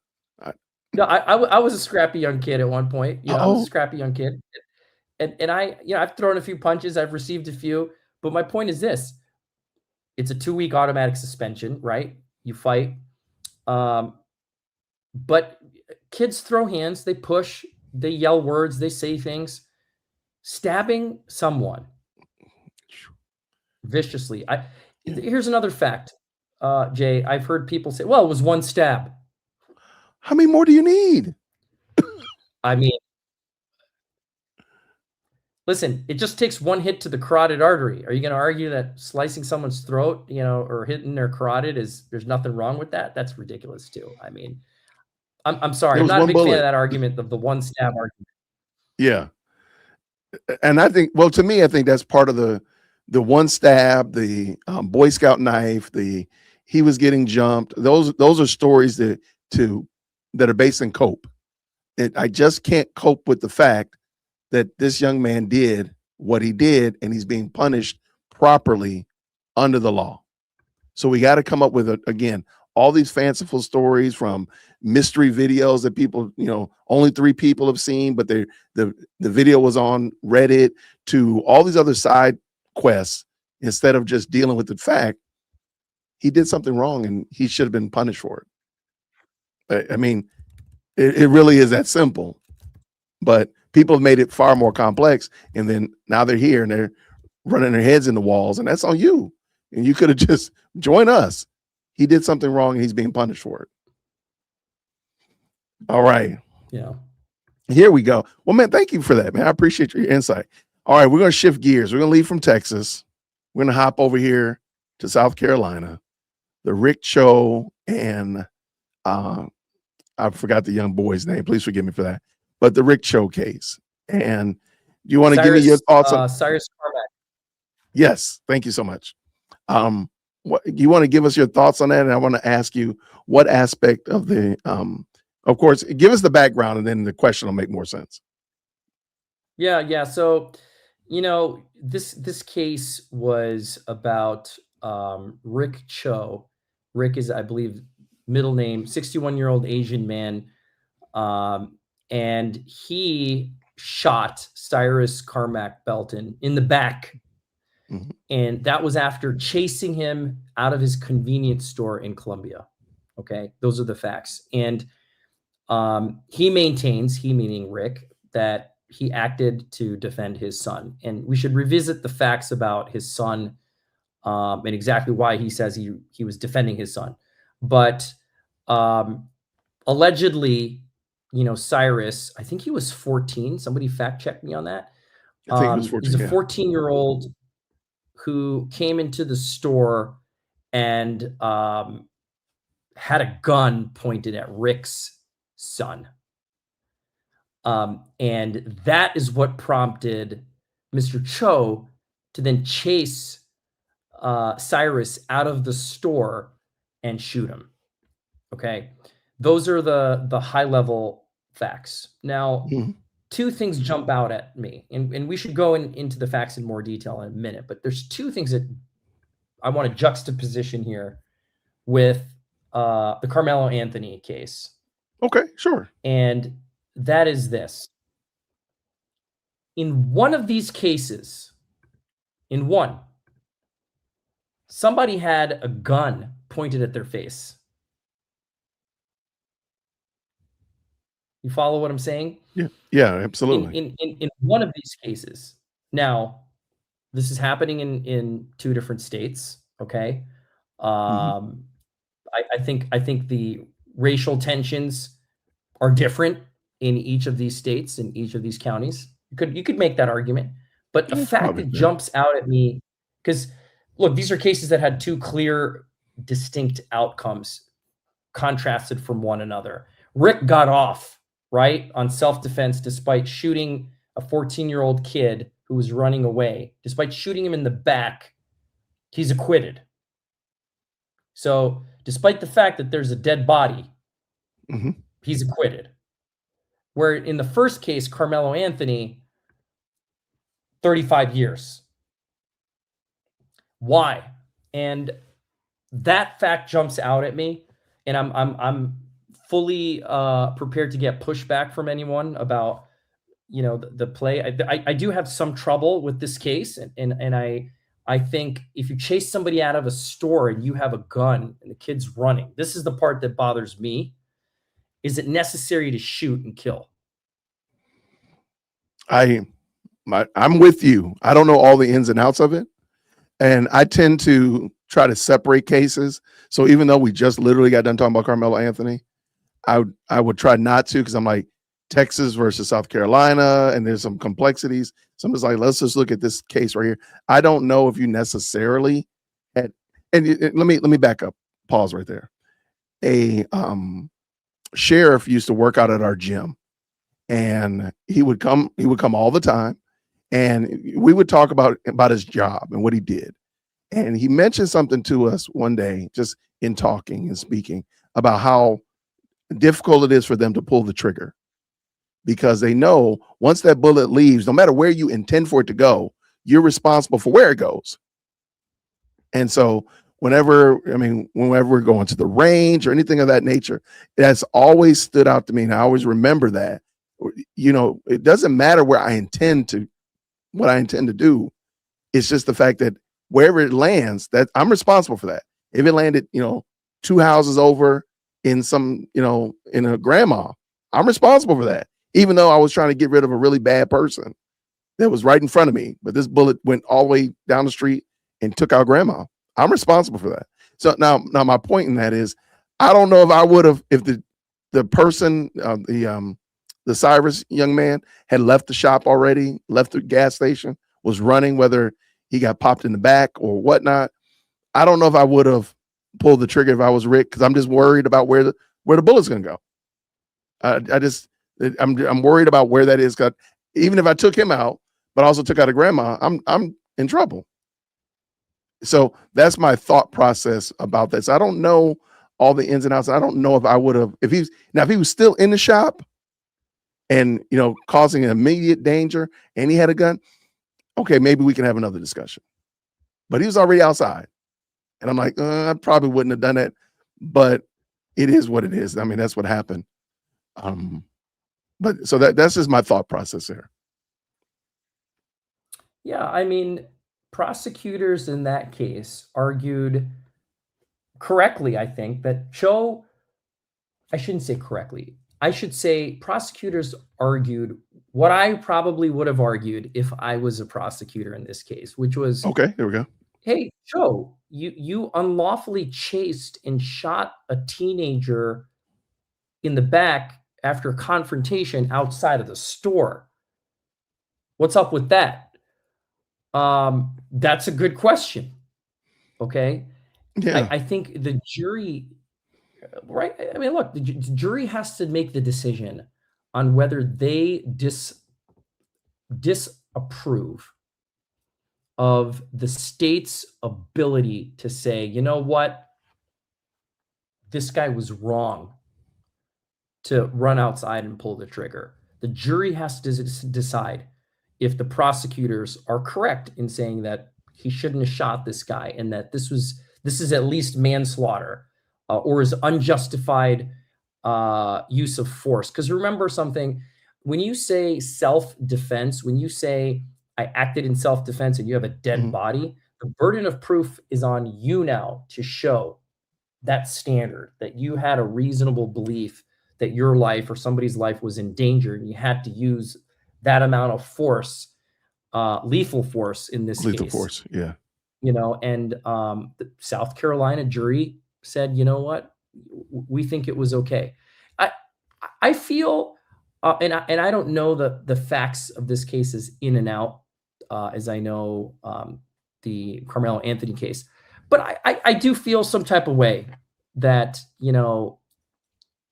No, I was a scrappy young kid at one point. I was a scrappy young kid. And I've thrown a few punches, I've received a few, but my point is this: it's a 2-week automatic suspension, right? You fight, but kids throw hands, they push, they yell words, they say things. Stabbing someone viciously. Here's another fact, Jay. I've heard people say, "Well, it was one stab." How many more do you need? I mean, listen, it just takes one hit to the carotid artery. Are you going to argue that slicing someone's throat, or hitting their carotid there's nothing wrong with that? That's ridiculous too. I mean, I'm sorry. I'm not a big fan of that argument of the one stab argument. Yeah. And I think, well, to me, I think that's part of the one stab, the Boy Scout knife, he was getting jumped. Those are stories that are based in cope. I just can't cope with the fact that this young man did what he did, and he's being punished properly under the law. So we got to come up with, again, all these fanciful stories from mystery videos that people, only 3 people have seen, but the video was on Reddit, to all these other side quests, instead of just dealing with the fact he did something wrong and he should have been punished for it. I mean, it really is that simple, but people have made it far more complex. And then now they're here and they're running their heads in the walls, and that's on you. And you could have just joined us. He did something wrong and he's being punished for it. All right. Yeah. Here we go. Well, man, thank you for that, man. I appreciate your insight. All right, we're going to shift gears. We're going to leave from Texas. We're going to hop over here to South Carolina. The Rick Cho and I forgot the young boy's name. Please forgive me for that. But the Rick Cho case. And do you want to give me your thoughts on Cyrus Carmack? Yes, thank you so much. You want to give us your thoughts on that? And I want to ask you what aspect of the of course, give us the background, and then the question will make more sense. Yeah. So, this case was about Rick Cho. Rick is, I believe, middle name, 61-year-old Asian man, and he shot Cyrus Carmack Belton in the back. Mm-hmm. And that was after chasing him out of his convenience store in Columbia. Okay, those are the facts. And he maintains, he meaning Rick, that he acted to defend his son. And we should revisit the facts about his son and exactly why he says he was defending his son. But allegedly, Cyrus, I think he was 14. Somebody fact check me on that. I think he was 14. He's a 14-year-old who came into the store and had a gun pointed at Rick's son. And that is what prompted Mr. Cho to then chase Cyrus out of the store and shoot him. Okay. Those are the high level facts. Now, two things jump out at me, and we should go into the facts in more detail in a minute, but there's 2 things that I want to juxtaposition here with the Karmelo Anthony case. Okay, sure. And that is this. In one of these cases, somebody had a gun pointed at their face. You follow what I'm saying? Yeah, absolutely. In one of these cases. Now, this is happening in 2 different states. Okay. I think the racial tensions are different in each of these states, in each of these counties. You could make that argument, but the fact that jumps out at me, because look, these are cases that had 2 clear, distinct outcomes contrasted from one another. Rick got off, right, on self-defense despite shooting a 14-year-old kid who was running away. Despite shooting him in the back, he's acquitted. So despite the fact that there's a dead body, he's acquitted. Where in the first case, Karmelo Anthony, 35 years. Why? And that fact jumps out at me, and I'm fully prepared to get pushback from anyone about the play. I do have some trouble with this case, and I think if you chase somebody out of a store and you have a gun and the kid's running, this is the part that bothers me. Is it necessary to shoot and kill? I'm with you. I don't know all the ins and outs of it. And I tend to try to separate cases. So even though we just literally got done talking about Carmelo Anthony, I would try not to, because I'm like, Texas versus South Carolina, and there's some complexities. So I'm just like, let's just look at this case right here. I don't know if you necessarily had, and let me back up, pause right there. A sheriff used to work out at our gym, and he would come all the time, and we would talk about his job and what he did. And he mentioned something to us one day, just in talking and speaking, about how difficult it is for them to pull the trigger, because they know once that bullet leaves, no matter where you intend for it to go, you're responsible for where it goes. And so whenever we're going to the range or anything of that nature, that's always stood out to me. And I always remember that, it doesn't matter what I intend to do. It's just the fact that wherever it lands, that I'm responsible for that. If it landed, 2 houses over in some, in a grandma, I'm responsible for that. Even though I was trying to get rid of a really bad person that was right in front of me, but this bullet went all the way down the street and took out grandma. I'm responsible for that. So now my point in that is, I don't know if I would have, if the person, the Cyrus young man had left the shop already, left the gas station, was running, whether he got popped in the back or whatnot. I don't know if I would have pulled the trigger if I was Rick, because I'm just worried about where the bullet's gonna go. I'm worried about where that is. Even if I took him out, but also took out a grandma, I'm in trouble. So that's my thought process about this. I don't know all the ins and outs. I don't know if I would have, if he was still in the shop and, causing an immediate danger and he had a gun, okay, maybe we can have another discussion. But he was already outside. And I'm like, I probably wouldn't have done that, but it is what it is. I mean, that's what happened. But so that's just my thought process there. Yeah, I mean, prosecutors in that case argued correctly, I think, that I shouldn't say correctly. I should say prosecutors argued what I probably would have argued if I was a prosecutor in this case, which was, okay, here we go. Hey, Joe, you unlawfully chased and shot a teenager in the back after a confrontation outside of the store. What's up with that? That's a good question. Okay. Yeah. I think the jury, right? I mean, look, the jury has to make the decision on whether they disapprove of the state's ability to say, you know what, this guy was wrong to run outside and pull the trigger. The jury has to decide if the prosecutors are correct in saying that he shouldn't have shot this guy and that this is at least manslaughter or is unjustified use of force. Because remember something, when you say self-defense, when you say I acted in self-defense and you have a dead body, the burden of proof is on you now to show that standard, that you had a reasonable belief that your life or somebody's life was in danger and you had to use that amount of force, lethal force in this case. Lethal force, yeah. And the South Carolina jury said, you know what, we think it was okay. I feel, and I don't know the facts of this case is in and out, as I know the Carmelo Anthony case, but I do feel some type of way that,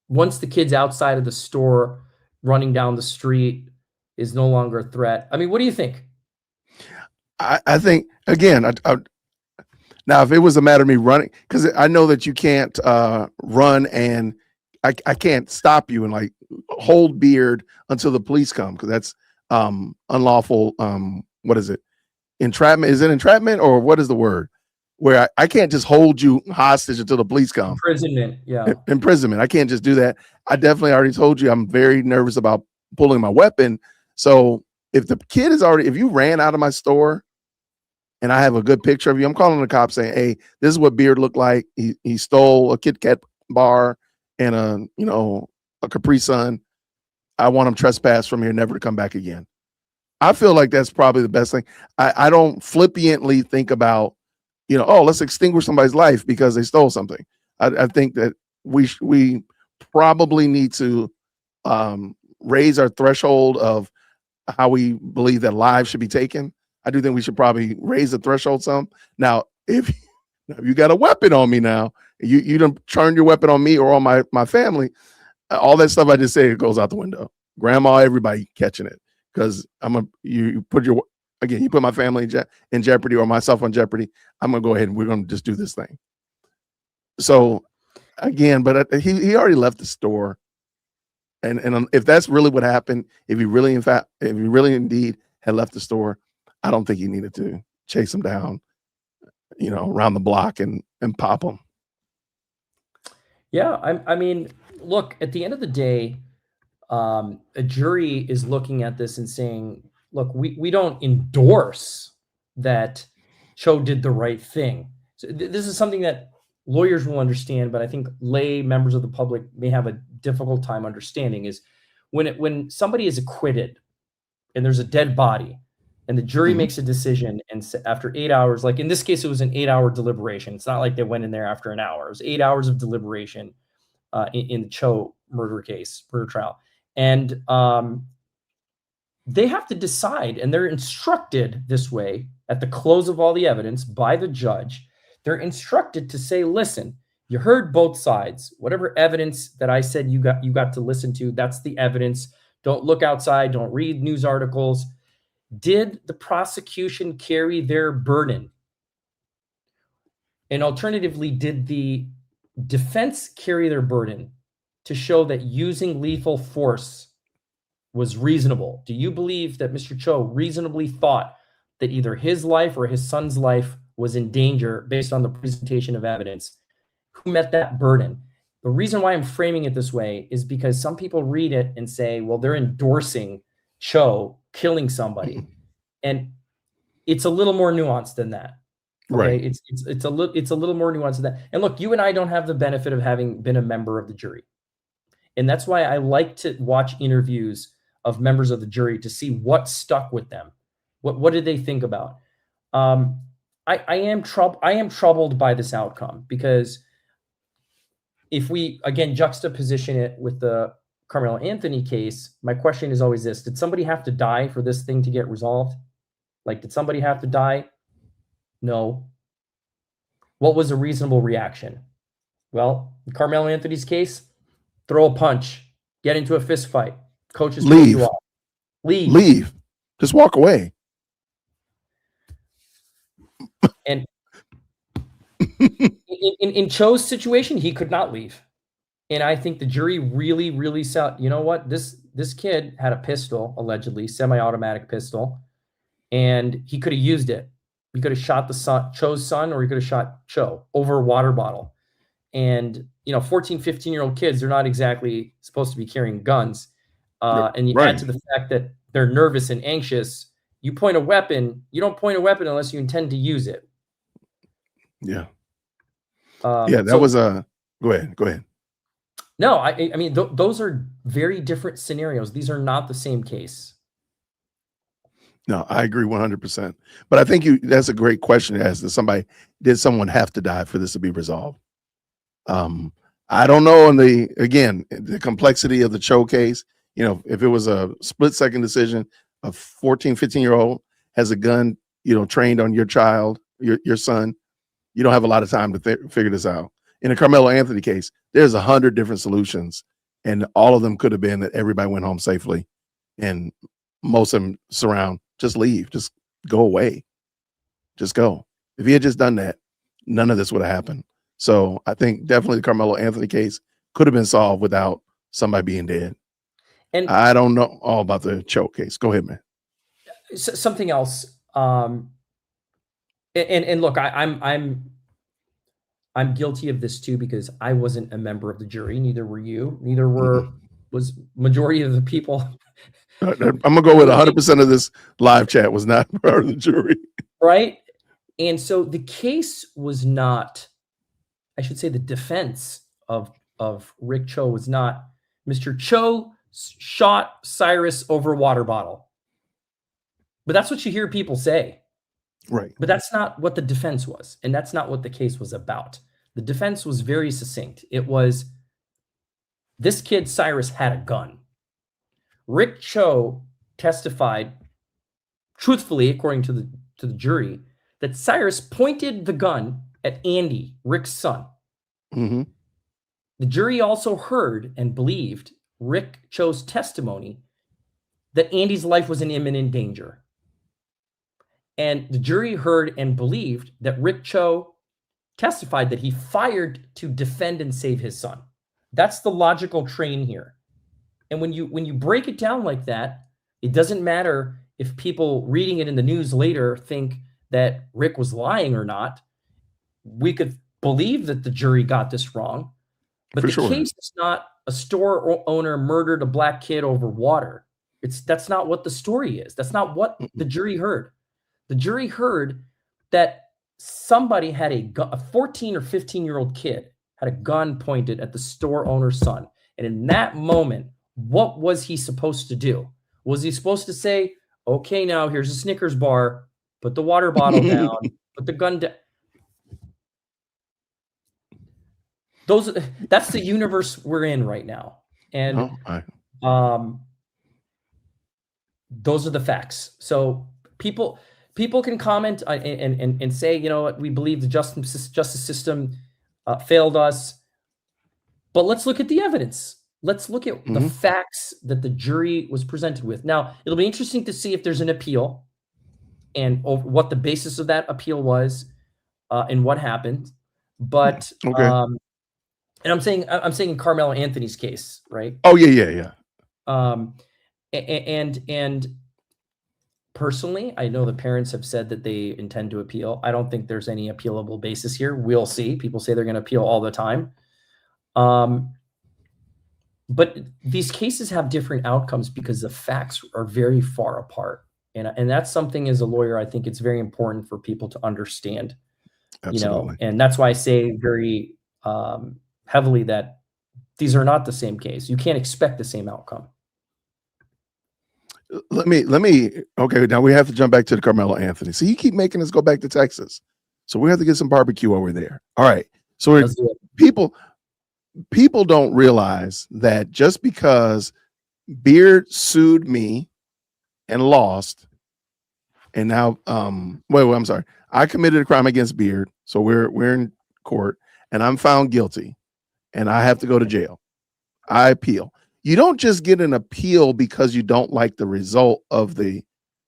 once the kid's outside of the store running down the street is no longer a threat. I mean, what do you think? I think, again, now if it was a matter of me running, because I know that you can't run and I can't stop you and like hold beard until the police come, because that's unlawful. What is it? Entrapment? Is it entrapment, or what is the word? Where I can't just hold you hostage until the police come. Imprisonment, yeah. Imprisonment. I can't just do that. I definitely already told you I'm very nervous about pulling my weapon. So if the kid is already, if you ran out of my store and I have a good picture of you, I'm calling the cops saying, hey, this is what Beard looked like. He stole a Kit Kat bar and a Capri Sun. I want him trespassed from here, never to come back again. I feel like that's probably the best thing. I don't flippantly think about, let's extinguish somebody's life because they stole something. I think that we probably need to raise our threshold of how we believe that lives should be taken. I do think we should probably raise the threshold some. Now, if you got a weapon on me now, you don't turn your weapon on me or on my family, all that stuff I just said goes out the window. Grandma, everybody catching it, because you put my family in jeopardy or myself on jeopardy. I'm gonna go ahead and we're gonna just do this thing. So again, but he already left the store, and if that's really what happened, if he really indeed had left the store, I don't think he needed to chase him down, around the block and pop him. Yeah, I mean, look, at the end of the day, a jury is looking at this and saying, look, we don't endorse that Cho did the right thing. So this is something that lawyers will understand, but I think lay members of the public may have a difficult time understanding, is when somebody is acquitted and there's a dead body and the jury makes a decision, and after 8 hours, like in this case, it was an 8-hour deliberation. It's not like they went in there after an hour. It was 8 hours of deliberation in the Cho murder trial. And they have to decide, and they're instructed this way at the close of all the evidence by the judge. They're instructed to say, listen, you heard both sides. Whatever evidence that I said you got to listen to, that's the evidence. Don't look outside. Don't read news articles. Did the prosecution carry their burden? And alternatively, did the defense carry their burden to show that using lethal force was reasonable? Do you believe that Mr. Cho reasonably thought that either his life or his son's life was in danger based on the presentation of evidence? Who met that burden? The reason why I'm framing it this way is because some people read it and say, well, they're endorsing Cho killing somebody. And it's a little more nuanced than that. Okay? Right. It's a little more nuanced than that. And look, you and I don't have the benefit of having been a member of the jury. And that's why I like to watch interviews of members of the jury to see what stuck with them. What did they think about? I am troubled by this outcome, because if we, again, juxtaposition it with the Carmelo Anthony case, my question is always this: did somebody have to die for this thing to get resolved? Like, did somebody have to die? No. What was a reasonable reaction? Well, in Carmelo Anthony's case, throw a punch, get into a fist fight. Coaches pull you off. Leave. Just walk away. And in Cho's situation, he could not leave. And I think the jury really, really saw, you know what? This kid had a pistol, allegedly, semi-automatic pistol, and he could have used it. He could have shot Cho's son, or he could have shot Cho over a water bottle. And, 14, 15-year-old kids, they're not exactly supposed to be carrying guns. And you add to the fact that they're nervous and anxious. You point a weapon. You don't point a weapon unless you intend to use it. Yeah. That was a. Go ahead. No, I mean, those are very different scenarios. These are not the same case. No, I agree 100%. But I think that's a great question to ask. Did someone have to die for this to be resolved? I don't know. And the complexity of the Cho case, if it was a split-second decision, a 14, 15-year-old has a gun, trained on your child, your son, you don't have a lot of time to figure this out. In a Carmelo Anthony case, there's 100 different solutions, and all of them could have been that everybody went home safely, and most of them surround, just leave, just go away, just go. If he had just done that, none of this would have happened. So I think definitely the Carmelo Anthony case could have been solved without somebody being dead. And I don't know all about the Cho case. Go ahead, man. Something else. And look, I'm guilty of this too, because I wasn't a member of the jury. Neither were you. Neither was majority of the people I'm gonna go with 100% of this live chat was not part of the jury. Right? And so the case was not, I should say the defense of Rick Cho was not, Mr. Cho shot Cyrus over a water bottle. But that's what you hear people say. Right. But that's not what the defense was. And that's not what the case was about. The defense was very succinct. It was, this kid, Cyrus, had a gun. Rick Cho testified truthfully, according to the jury, that Cyrus pointed the gun at Andy, Rick's son. Mm-hmm. The jury also heard and believed Rick Cho's testimony that Andy's life was in imminent danger. And the jury heard and believed that Rick Cho testified that he fired to defend and save his son. That's the logical train here. And when you break it down like that, it doesn't matter if people reading it in the news later think that Rick was lying or not. We could believe that the jury got this wrong, but the case is not a store owner murdered a black kid over water. That's not what the story is. That's not what the jury heard. The jury heard that somebody had a 14 or 15-year-old kid had a gun pointed at the store owner's son. And in that moment, what was he supposed to do? Was he supposed to say, okay, now here's a Snickers bar, put the water bottle down, put the gun down? That's the universe we're in right now. And those are the facts. So people can comment and say, you know what, we believe the justice system failed us. But let's look at the evidence. Let's look at the facts that the jury was presented with. Now, it'll be interesting to see if there's an appeal and what the basis of that appeal was and what happened. But and I'm saying in Karmelo Anthony's case, right? Oh yeah. And personally, I know the parents have said that they intend to appeal. I don't think there's any appealable basis here. We'll see. People say they're going to appeal all the time. But these cases have different outcomes because the facts are very far apart. And that's something as a lawyer, I think it's very important for people to understand. Absolutely. And that's why I say very heavily that these are not the same case. You can't expect the same outcome. Let me. Okay, now we have to jump back to the Karmelo Anthony. So you keep making us go back to Texas. So we have to get some barbecue over there. All right. So people don't realize that just because Beard sued me and lost, and now wait, I'm sorry. I committed a crime against Beard. So we're in court and I'm found guilty and I have to go to jail. I appeal. You don't just get an appeal because you don't like the result of the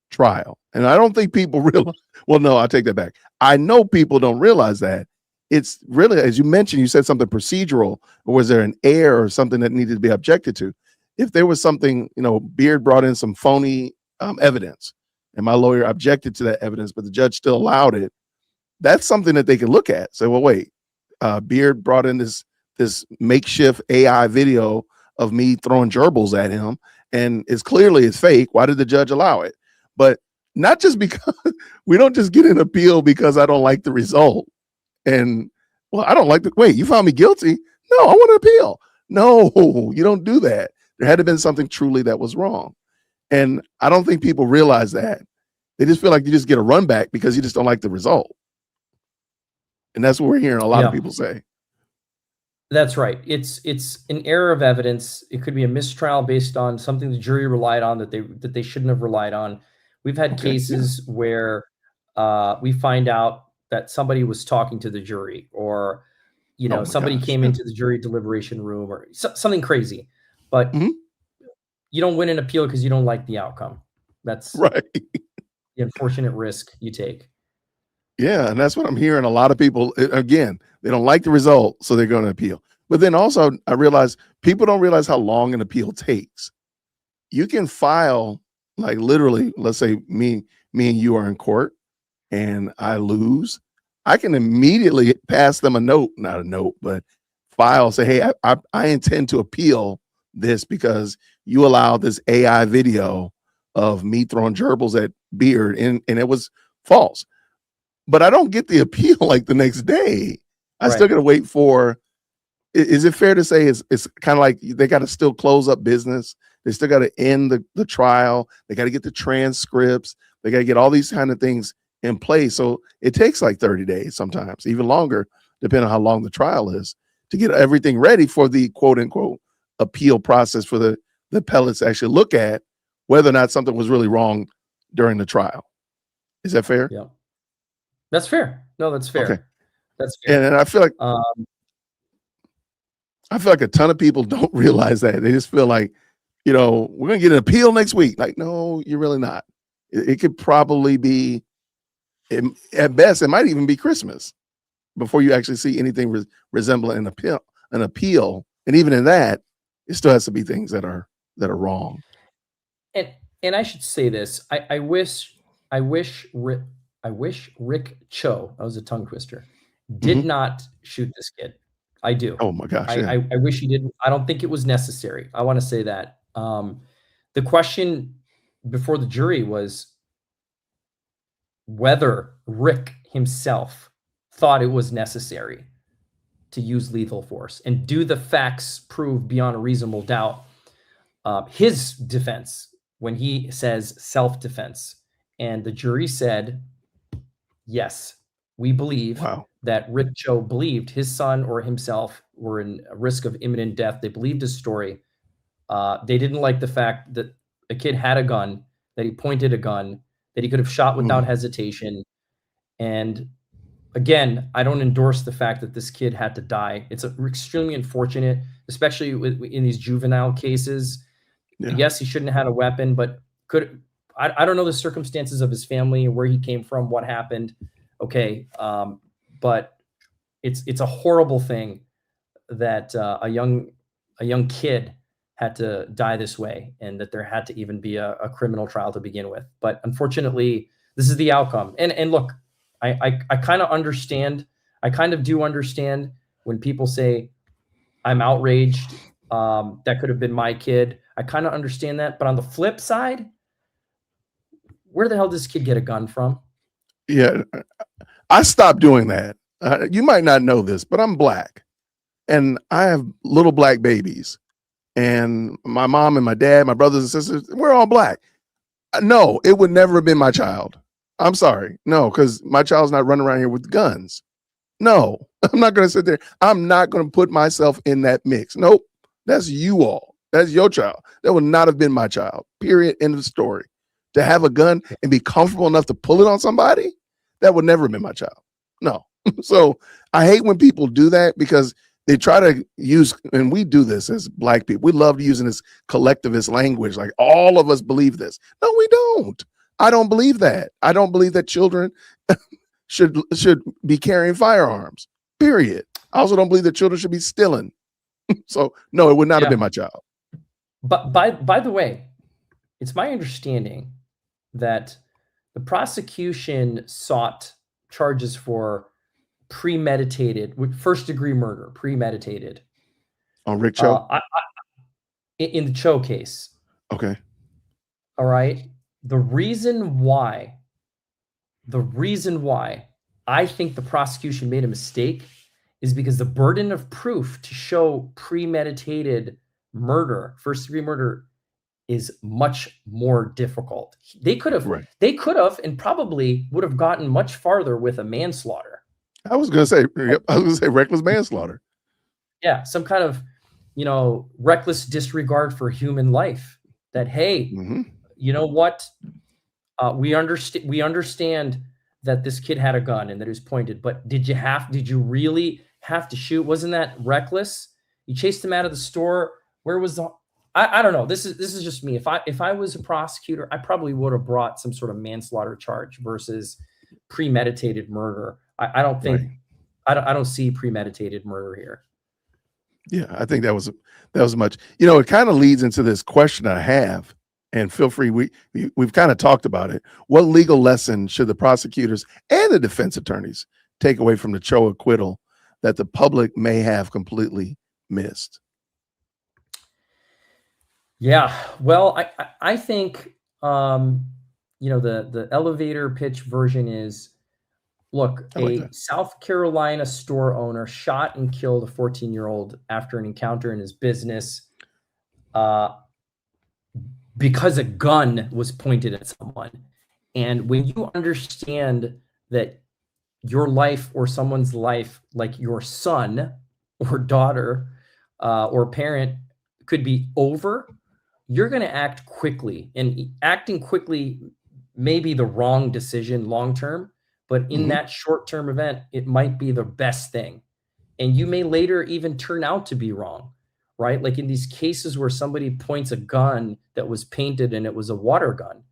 trial. And I don't think people realize, well, no, I take that back. I know people don't realize that. It's really, as you mentioned, you said something procedural, or was there an error or something that needed to be objected to? If there was something, Beard brought in some phony evidence and my lawyer objected to that evidence, but the judge still allowed it, that's something that they can look at. Say, well, wait, Beard brought in this makeshift AI video of me throwing gerbils at him, and it's fake. Why did the judge allow it? But not just because we don't just get an appeal because I don't like the result. And well, I don't like the wait, you found me guilty. No, I want to appeal. No, you don't do that. There had to have been something truly that was wrong. And I don't think people realize that. They just feel like you just get a run back because you just don't like the result. And that's what we're hearing a lot of people say. That's right. It's an error of evidence. It could be a mistrial based on something the jury relied on that they shouldn't have relied on. We've had cases where we find out that somebody was talking to the jury, or somebody came into the jury deliberation room, or something crazy. But you don't win an appeal because you don't like the outcome. That's right. The unfortunate risk you take. Yeah, and that's what I'm hearing. A lot of people, again, they don't like the result, so they're going to appeal. But then also, I realize people don't realize how long an appeal takes. You can file, like literally, let's say me and you are in court, and I lose. I can immediately pass them not a note, but file, say, hey, I intend to appeal this because you allow this AI video of me throwing gerbils at Beard, and it was false. But I don't get the appeal like the next day. I still got to wait for. Is it fair to say it's kind of like they got to still close up business? They still got to end the trial. They got to get the transcripts. They got to get all these kind of things in place. So it takes like 30 days, sometimes even longer, depending on how long the trial is, to get everything ready for the quote unquote appeal process for the appellates to actually look at whether or not something was really wrong during the trial. Is that fair? Yeah, that's fair. No, that's fair. Okay. That's fair. And I feel like a ton of people don't realize that. They just feel like, we're going to get an appeal next week. Like, no, you're really not. It could probably be, at best, it might even be Christmas before you actually see anything resembling an appeal. And even in that, it still has to be things that are wrong. And I should say this. I wish Rick Cho, that was a tongue twister, did not shoot this kid. I do. Oh my gosh. I wish he didn't. I don't think it was necessary. I want to say that. The question before the jury was whether Rick himself thought it was necessary to use lethal force, and do the facts prove beyond a reasonable doubt his defense when he says self-defense. And the jury said, yes, we believe that Rick Cho believed his son or himself were in a risk of imminent death. They believed his story. They didn't like the fact that a kid had a gun, that he pointed a gun, that he could have shot without hesitation. And again, I don't endorse the fact that this kid had to die. It's extremely unfortunate, especially in these juvenile cases. Yeah. Yes, he shouldn't have had a weapon, but I don't know the circumstances of his family, where he came from, what happened. Okay. But it's a horrible thing that a young kid had to die this way, and that there had to even be a criminal trial to begin with. But unfortunately, this is the outcome. And look, I kind of understand. I kind of do understand when people say I'm outraged. That could have been my kid. I kind of understand that. But on the flip side, where the hell did this kid get a gun from? Yeah, I stopped doing that. You might not know this, but I'm Black, and I have little Black babies. And my mom and my dad, my brothers and sisters, we're all Black. No, it would never have been my child. I'm sorry. No, because my child's not running around here with guns. No, I'm not going to sit there. I'm not going to put myself in that mix. Nope. That's you all. That's your child. That would not have been my child. Period. End of story. To have a gun and be comfortable enough to pull it on somebody, that would never have been my child. No. So I hate when people do that, because they try to use, and we do this as Black people. We love using this collectivist language. Like, all of us believe this. No, we don't. I don't believe that. I don't believe that children should be carrying firearms, period. I also don't believe that children should be stealing. So no, it would not have been my child. But by the way, it's my understanding that the prosecution sought charges for premeditated, first-degree murder, premeditated. On Rick Cho? In the Cho case. Okay. All right. The reason why I think the prosecution made a mistake is because the burden of proof to show premeditated murder, first-degree murder, is much more difficult. They could have, and probably would have gotten much farther with a manslaughter. I was going to say reckless manslaughter. Yeah, some kind of, reckless disregard for human life. That, hey, you know what? We understand that this kid had a gun and that it was pointed, but did you really have to shoot? Wasn't that reckless? You chased him out of the store. Where was I don't know. This is just me. If I was a prosecutor, I probably would have brought some sort of manslaughter charge versus premeditated murder. I don't think I don't see premeditated murder here. Yeah, I think that was much. It kind of leads into this question I have, and feel free. We've kind of talked about it. What legal lesson should the prosecutors and the defense attorneys take away from the Cho acquittal that the public may have completely missed? Yeah, well, I think the elevator pitch version is, look, I like a that. South Carolina store owner shot and killed a 14-year-old after an encounter in his business uh, because a gun was pointed at someone. And when you understand that your life or someone's life, like your son or daughter or parent, could be over, you're going to act quickly. And acting quickly may be the wrong decision long term, but in Mhm. that short term event, it might be the best thing. And you may later even turn out to be wrong, right? Like in these cases where somebody points a gun that was painted and it was a water gun.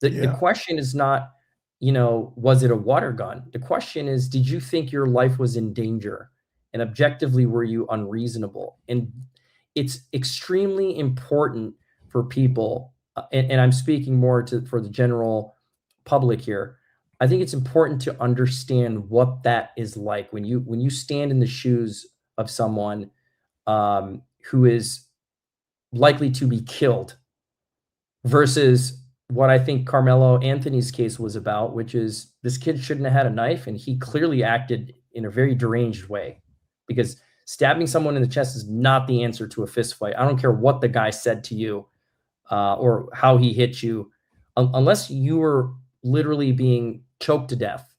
The Yeah. question is not, was it a water gun? The question is, did you think your life was in danger? And objectively, were you unreasonable? And it's extremely important for people, and I'm speaking more for the general public here. I think it's important to understand what that is like when you stand in the shoes of someone who is likely to be killed versus what I think Carmelo Anthony's case was about, which is this kid shouldn't have had a knife, and he clearly acted in a very deranged way because stabbing someone in the chest is not the answer to a fist fight. I don't care what the guy said to you or how he hit you, unless you were literally being choked to death,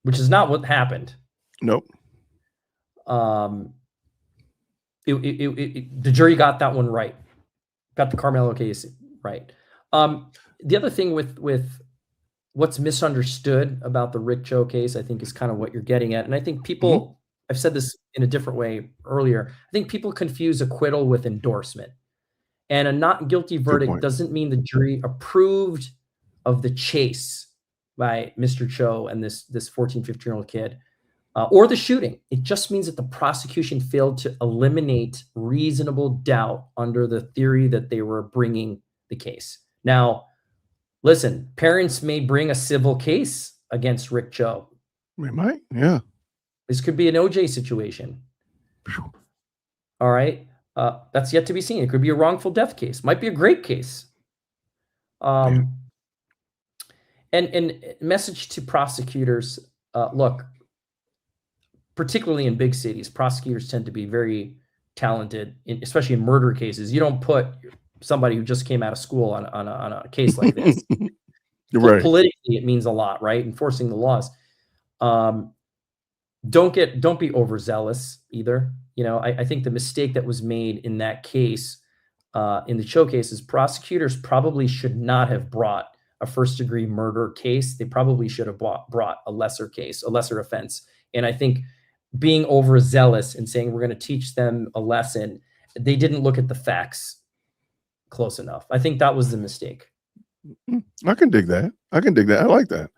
which is not what happened. Nope. Um, the jury got that one right. Got the Carmelo case right. The other thing with what's misunderstood about the Rick Cho case, I think, is kind of what you're getting at. And I think people, I've said this in a different way earlier. I think people confuse acquittal with endorsement. And a not guilty Good verdict point. doesn't mean the jury approved of the chase by Mr. Cho and this 14, 15-year-old kid. Or the shooting. It just means that the prosecution failed to eliminate reasonable doubt under the theory that they were bringing the case. Now, listen, parents may bring a civil case against Rick Cho. We might. Yeah. This could be an OJ situation. Phew. All right. That's yet to be seen. It could be a wrongful death case. Might be a great case. And message to prosecutors, look, particularly in big cities, prosecutors tend to be very talented, especially in murder cases. You don't put somebody who just came out of school on a case like this. Right. Politically, it means a lot, right? Enforcing the laws. Don't be overzealous either. I think the mistake that was made in that case, in the Cho case, is prosecutors probably should not have brought a first-degree murder case. They probably should have brought a lesser case, a lesser offense. And I think being overzealous and saying we're going to teach them a lesson, they didn't look at the facts close enough. I think that was the mistake. I can dig that. I like that.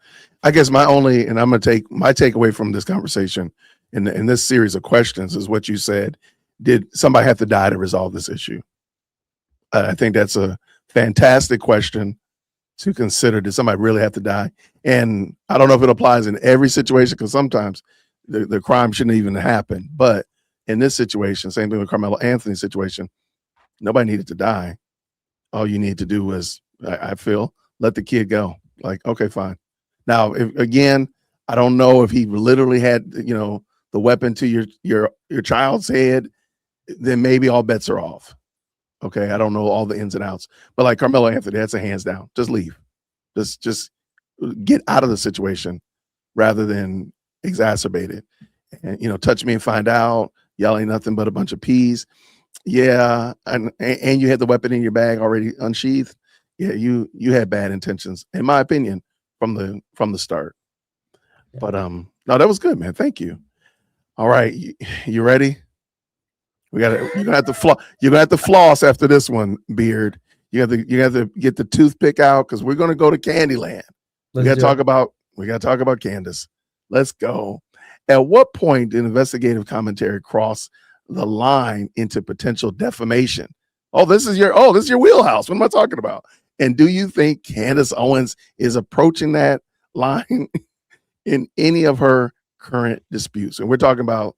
I guess and I'm going to take my takeaway from this conversation in this series of questions is what you said. Did somebody have to die to resolve this issue? I think that's a fantastic question to consider. Did somebody really have to die? And I don't know if it applies in every situation, because sometimes the crime shouldn't even happen. But in this situation, same thing with Carmelo Anthony's situation, nobody needed to die. All you need to do was, I feel, let the kid go. Like, okay, fine. Now, again, I don't know if he literally had, the weapon to your child's head, then maybe all bets are off. Okay, I don't know all the ins and outs, but like Carmelo Anthony, that's a hands down. Just leave. Just get out of the situation rather than exacerbate it. And touch me and find out. Y'all ain't nothing but a bunch of peas. Yeah, and you had the weapon in your bag already unsheathed. Yeah, you had bad intentions, in my opinion, from the start. Yeah. But no, that was good, man. Thank you. All right, you ready? You're gonna have to floss after this one, Beard. You have to get the toothpick out because we're gonna go to Candyland. We gotta talk about Candace. Let's go. At what point did investigative commentary cross the line into potential defamation? This is your wheelhouse. What am I talking about? And do you think Candace Owens is approaching that line in any of her current disputes? And we're talking about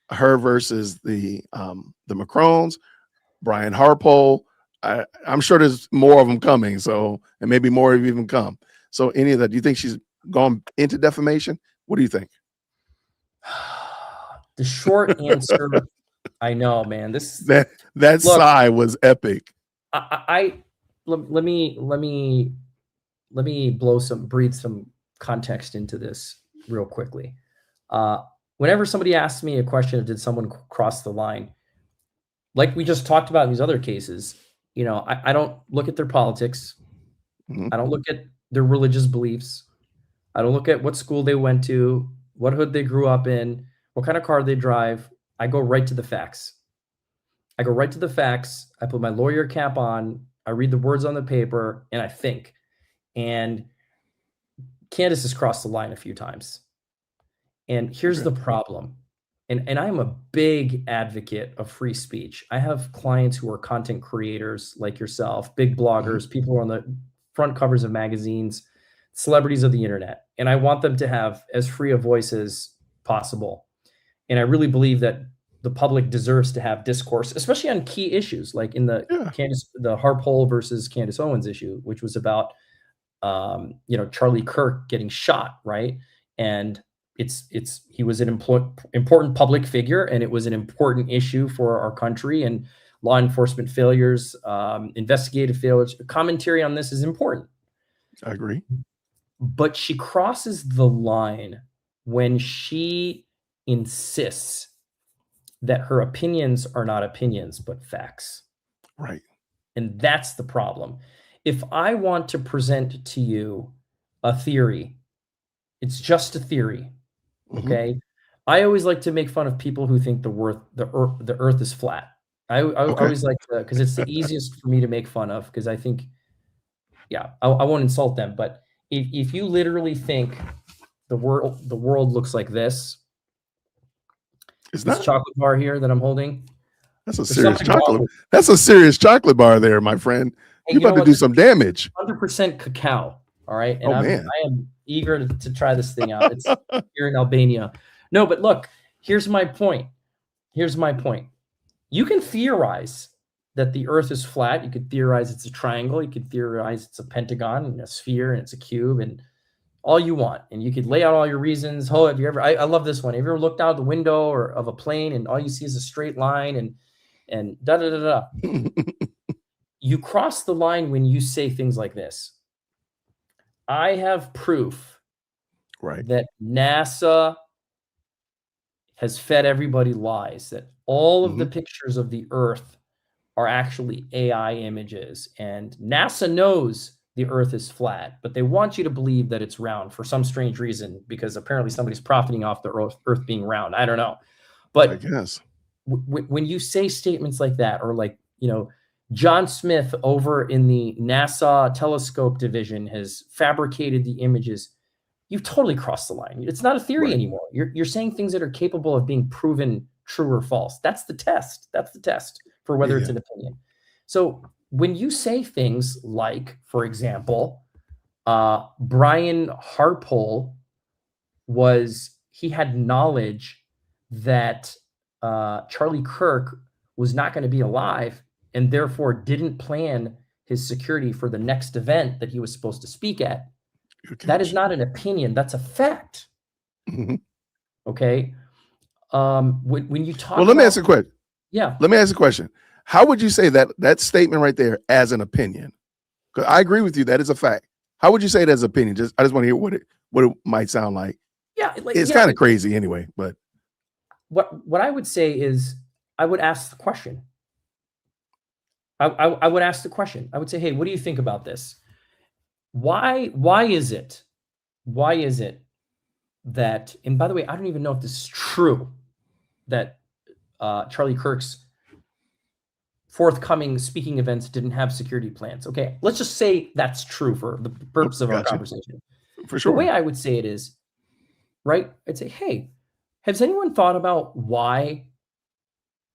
her versus the Macrones, Brian Harpole, I'm sure there's more of them coming. So, and maybe more have even come. So, any of that? Do you think she's gone into defamation? What do you think? The short answer, I know, man. That Look, sigh was epic. Let me breathe some context into this real quickly. Whenever somebody asks me a question of did someone cross the line, like we just talked about in these other cases, you know, I don't look at their politics. Mhm. I don't look at their religious beliefs. I don't look at what school they went to, what hood they grew up in, what kind of car they drive. I go right to the facts. I put my lawyer cap on. I read the words on the paper and I think. And Candace has crossed the line a few times. And here's the problem. And I'm a big advocate of free speech. I have clients who are content creators like yourself, big bloggers, people who are on the front covers of magazines, celebrities of the internet. And I want them to have as free a voice as possible. And I really believe that the public deserves to have discourse, especially on key issues, like in the the Harpole versus Candace Owens issue, which was about Charlie Kirk getting shot, right? And he was an important public figure, and it was an important issue for our country, and law enforcement failures, investigative failures. Commentary on this is important. I agree. But she crosses the line when she insists that her opinions are not opinions, but facts. Right. And that's the problem. If I want to present to you a theory, it's just a theory. Okay. I always like to make fun of people who think the earth is flat. I always like to, because it's the easiest for me to make fun of, because I think, I won't insult them. But if you literally think the world looks like this, this chocolate bar here that I'm holding, that's a serious chocolate. That's a serious chocolate bar there, my friend. You're about to do some damage. 100% cacao. All right. And man. I am eager to try this thing out. It's here in Albania. No, but look, here's my point. You can theorize that the earth is flat. You could theorize it's a triangle. You could theorize it's a pentagon and a sphere and it's a cube and all you want. And you could lay out all your reasons. Oh, have you ever, I love this one. Have you ever looked out the window of a plane and all you see is a straight line and da da da da. You cross the line when you say things like this. I have proof that NASA has fed everybody lies, that all of the pictures of the earth are actually AI images. And NASA knows the earth is flat, but they want you to believe that it's round for some strange reason, because apparently somebody's profiting off the earth being round. I don't know. But I guess when you say statements like that, or like, John Smith over in the NASA telescope division has fabricated the images, you've totally crossed the line. It's not a theory anymore. You're saying things that are capable of being proven true or false. That's the test. That's the test for whether it's an opinion. So when you say things like, for example, Brian Harpole he had knowledge that Charlie Kirk was not going to be alive, and therefore didn't plan his security for the next event that he was supposed to speak at. That is not an opinion. That's a fact. Okay. When you talk let me ask you a question. Yeah. Let me ask you a question. How would you say that statement right there as an opinion? Because I agree with you. That is a fact. How would you say it as an opinion? I just want to hear what it might sound like. Yeah. It's kind of crazy anyway, but. What I would say is I would ask the question. I would ask the question. I would say, hey, what do you think about this? Why is it that, and by the way, I don't even know if this is true, that Charlie Kirk's forthcoming speaking events didn't have security plans. Okay, let's just say that's true for the purpose of our conversation. For sure. The way I would say it is, right? I'd say, hey, has anyone thought about why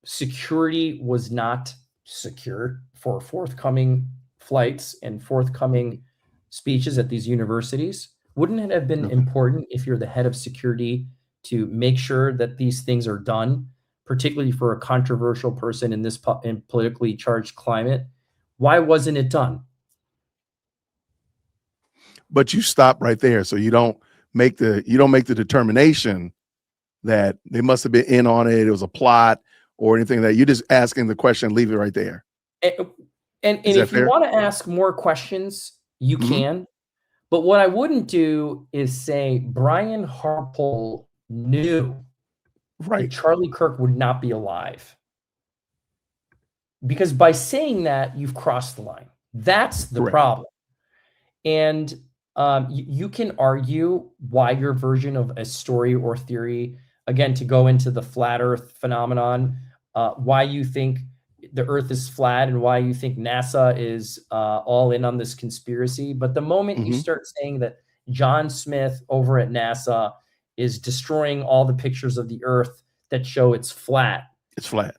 security was not secured for forthcoming flights and forthcoming speeches at these universities? Wouldn't it have been important if you're the head of security to make sure that these things are done, particularly for a controversial person in this politically charged climate? Why wasn't it done? But you stop right there, so you don't make the determination that they must have been in on it. It was a plot or anything that you're just asking the question. Leave it right there. And Is that if you fair? want to ask more questions, you Mhm. can. But what I wouldn't do is say Brian Harpole knew that Right. Charlie Kirk would not be alive. Because by saying that, you've crossed the line. That's the Correct. problem. And you can argue why your version of a story or theory, again, to go into the flat Earth phenomenon, why you think the Earth is flat and why you think NASA is all in on this conspiracy. But the moment you Mhm. start saying that John Smith over at NASA is destroying all the pictures of the Earth that show it's flat, It's flat.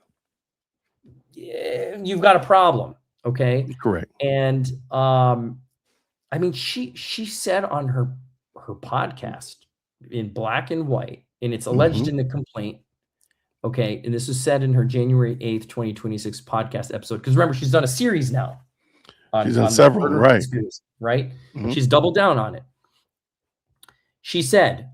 you've got a problem. Okay. Correct. And I mean, she said on her podcast in black and white, and it's alleged Mhm. in the complaint. Okay, and this was said in her January 8th, 2026 podcast episode. Because remember, she's done a series now She's done the several, murder right. conspiracy, right? And Mhm. she's doubled down on it. She said,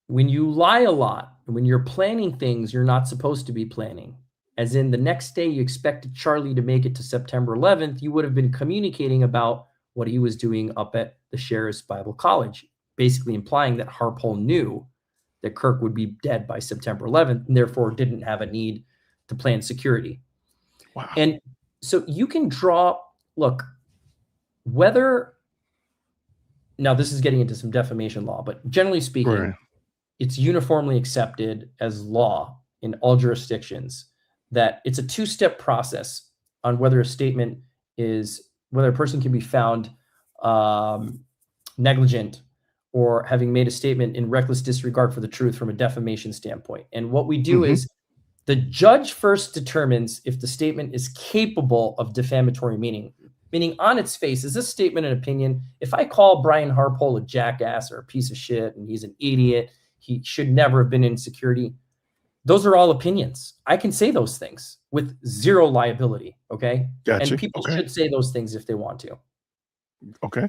when you lie a lot, and when you're planning things you're not supposed to be planning, as in the next day you expected Charlie to make it to September 11th, you would have been communicating about what he was doing up at the Sheriff's Bible College, basically implying that Harpole knew that Kirk would be dead by September 11th and therefore didn't have a need to plan security. Wow. And so you can look, whether, now this is getting into some defamation law, but generally speaking, Right. it's uniformly accepted as law in all jurisdictions that it's a two-step process on whether a person can be found negligent or having made a statement in reckless disregard for the truth from a defamation standpoint. And what we do Mhm. is the judge first determines if the statement is capable of defamatory meaning on its face. Is this statement an opinion? If I call Brian Harpole a jackass or a piece of shit and he's an idiot, he should never have been in security, those are all opinions. I can say those things with zero liability, okay? Gotcha. And people Okay. should say those things if they want to. Okay.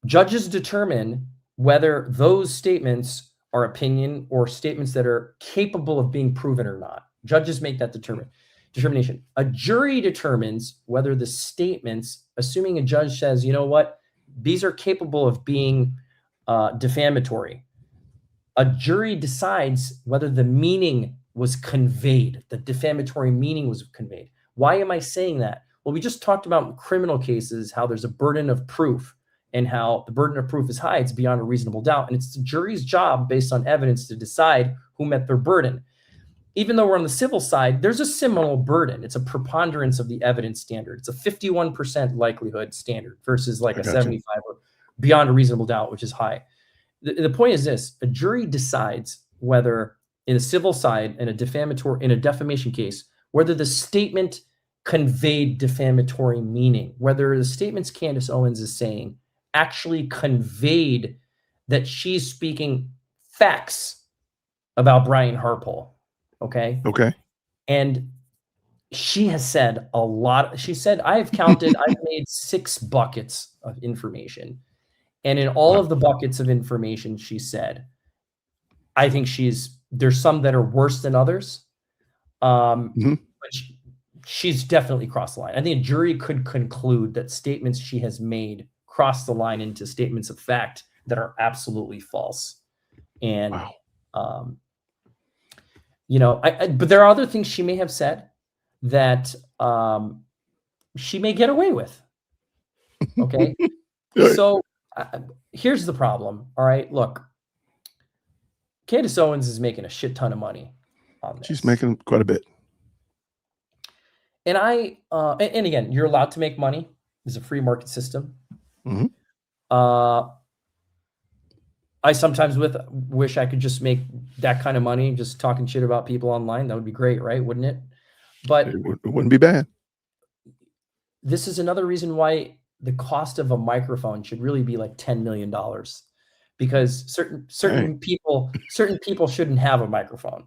Judges determine whether those statements are opinion or statements that are capable of being proven or not. Judges make that determination. A jury determines whether the statements, assuming a judge says, you know what, these are capable of being defamatory. A jury decides whether the meaning was conveyed, the defamatory meaning was conveyed. Why am I saying that? Well, we just talked about in criminal cases how there's a burden of proof and how the burden of proof is high, it's beyond a reasonable doubt. And it's the jury's job based on evidence to decide who met their burden. Even though we're on the civil side, there's a similar burden. It's a preponderance of the evidence standard. It's a 51% likelihood standard versus like I a gotcha. 75 or beyond a reasonable doubt, which is high. The point is this: a jury decides whether, in a civil side, in a defamation case, whether the statement conveyed defamatory meaning, whether the statements Candace Owens is saying actually conveyed that she's speaking facts about Brian Harpole. Okay. Okay. And she has said a lot. She said, I've made 6 buckets of information. And in all of the buckets of information, she said, I think there's some that are worse than others. Mhm. But she's definitely crossed the line. I think a jury could conclude that statements she has made cross the line into statements of fact that are absolutely false. And, Wow. but there are other things she may have said that she may get away with. Okay. So here's the problem. All right. Look, Candace Owens is making a shit ton of money on this. She's making quite a bit. And and again, you're allowed to make money. It's a free market system. Mhm. I sometimes wish I could just make that kind of money just talking shit about people online. That would be great, right? Wouldn't it? But It wouldn't be bad. this is another reason why the cost of a microphone should really be like $10 million, because certain people shouldn't have a microphone.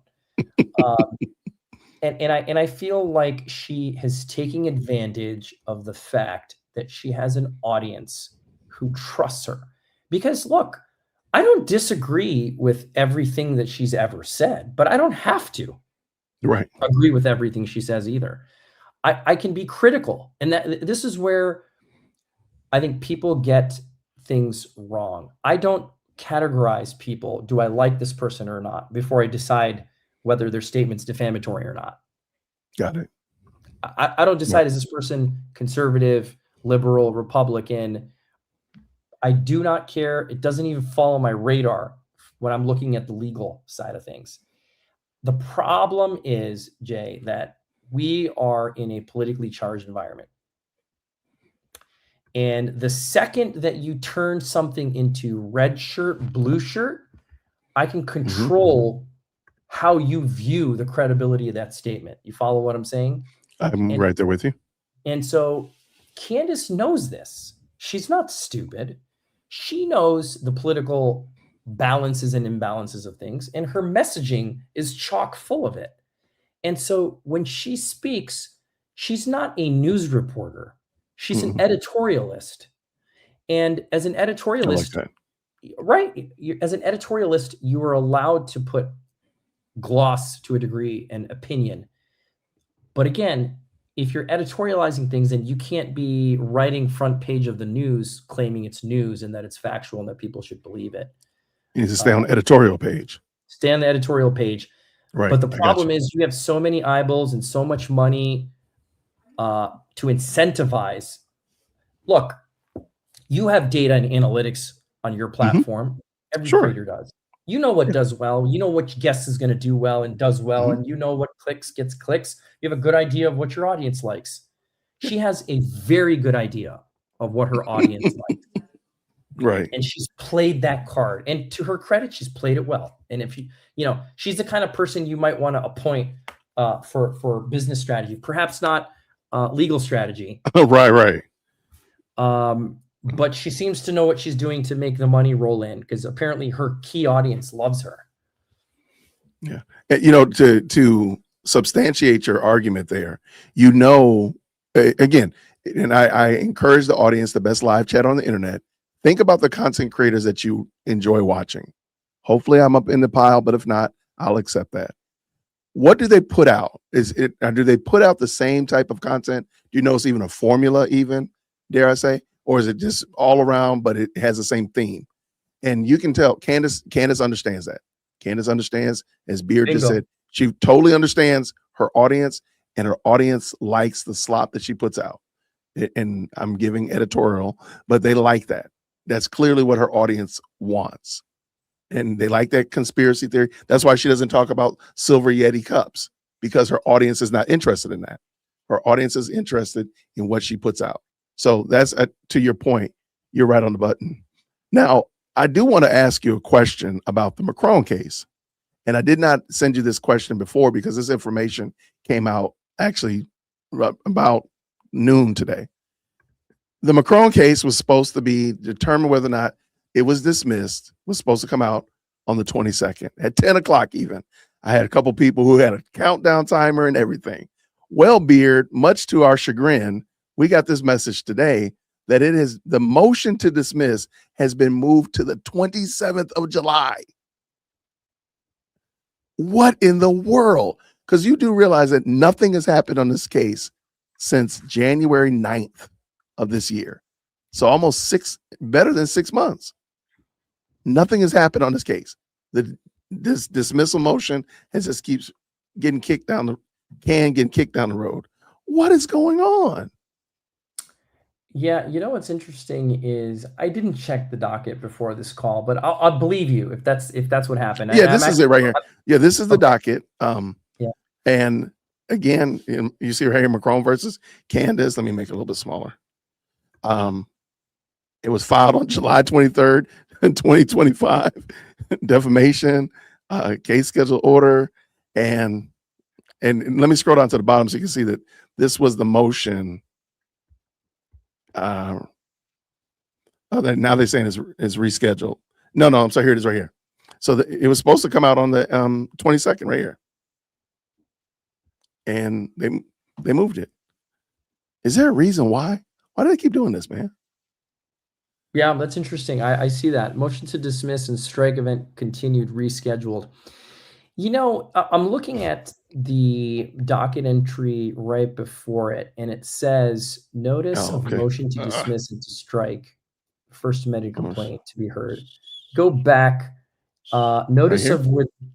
And I feel like she has taken advantage of the fact that she has an audience who trusts her. Because look, I don't disagree with everything that she's ever said, but I don't have to Right. agree with everything she says either. I can be critical, and that this is where I think people get things wrong. I don't categorize people, do I like this person or not, before I decide whether their statement's defamatory or not. Got it. I don't decide, is this person conservative, liberal, Republican? I do not care. It doesn't even fall on my radar when I'm looking at the legal side of things. The problem is, Jay, that we are in a politically charged environment. And the second that you turn something into red shirt, blue shirt, I can control how you view the credibility of that statement. You follow what I'm saying? I'm right there with you. And so Candace knows this. She's not stupid. She knows the political balances and imbalances of things, and her messaging is chock full of it. And so when she speaks, she's not a news reporter. She's an editorialist. And as an editorialist, I like that. right, as an editorialist, you are allowed to put gloss to a degree and opinion. But again, if you're editorializing things, then you can't be writing front page of the news claiming it's news and that it's factual and that people should believe it. You need to stay on the editorial page. Stay on the editorial page. Right. But the problem is you have so many eyeballs and so much money to incentivize. Look, you have data and analytics on your platform. Every creator does. You know what does well. You know which guest is going to do well and does well. And you know what gets clicks. You have a good idea of what your audience likes. She has a very good idea of what her audience likes. Right. And she's played that card. And to her credit, she's played it well. And if she's the kind of person you might want to appoint for business strategy, perhaps not legal strategy. Right. But she seems to know what she's doing to make the money roll in, because apparently her key audience loves her. Yeah. To substantiate your argument there, again, and I encourage the audience, the best live chat on the internet, think about the content creators that you enjoy watching. Hopefully I'm up in the pile, but if not, I'll accept that. What do they put out? Do they put out the same type of content? Do you know it's even a formula, even, dare I say? Or is it just all around, but it has the same theme? And you can tell Candace understands that. Candace understands, as Beard just said, she totally understands her audience, and her audience likes the slop that she puts out. And I'm giving editorial, but they like that. That's clearly what her audience wants. And they like that conspiracy theory. That's why she doesn't talk about silver Yeti cups, because her audience is not interested in that. Her audience is interested in what she puts out. So that's to your point. You're right on the button. Now, I do want to ask you a question about the Macron case. And I did not send you this question before because this information came out actually about noon today. The Macron case was supposed to be determined whether or not it was dismissed, was supposed to come out on the 22nd at 10 o'clock even. I had a couple people who had a countdown timer and everything. Well, Beard, much to our chagrin, we got this message today that the motion to dismiss has been moved to the 27th of July. What in the world? Because you do realize that nothing has happened on this case since January 9th of this year. So almost better than 6 months. Nothing has happened on this case. This dismissal motion just keeps getting kicked down the road. What is going on? Yeah, what's interesting is I didn't check the docket before this call, but I'll believe you if that's what happened. Yeah, this is it right here. Yeah, this is the docket. Yeah. And again, you see right here, Macron versus Candace. Let me make it a little bit smaller. It was filed on July 23rd, 2025. Defamation, case schedule order, and let me scroll down to the bottom so you can see that this was the motion. Now they're saying it's rescheduled. No, I'm sorry. Here it is right here. So it was supposed to come out on the 22nd right here. and they moved it. Is there a reason why? Why do they keep doing this, man? Yeah, that's interesting. I see that. Motion to dismiss and strike event continued, rescheduled. You know, I'm looking at the docket entry right before it, and it says notice Oh, of okay. motion to dismiss and to strike, First Amendment Oh, complaint to be heard. Go back, notice here? of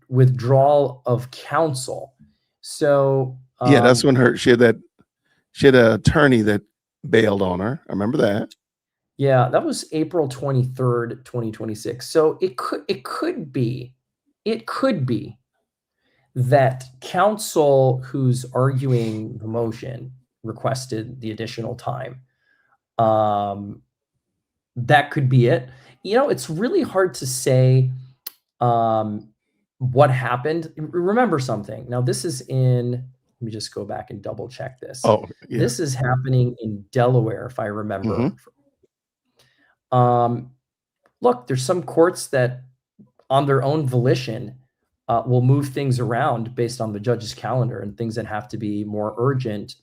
withdrawal of counsel. So Yeah, that's when she had an attorney that bailed on her. I remember that. yeah, that was April 23rd, 2026. So it could be that counsel who's arguing the motion requested the additional time. That could be it. You know, it's really hard to say what happened. Remember something. Now, this is let me just go back and double check this. Oh, yeah. This is happening in Delaware, if I remember. Look, there's some courts that on their own volition will move things around based on the judge's calendar and things that have to be more urgent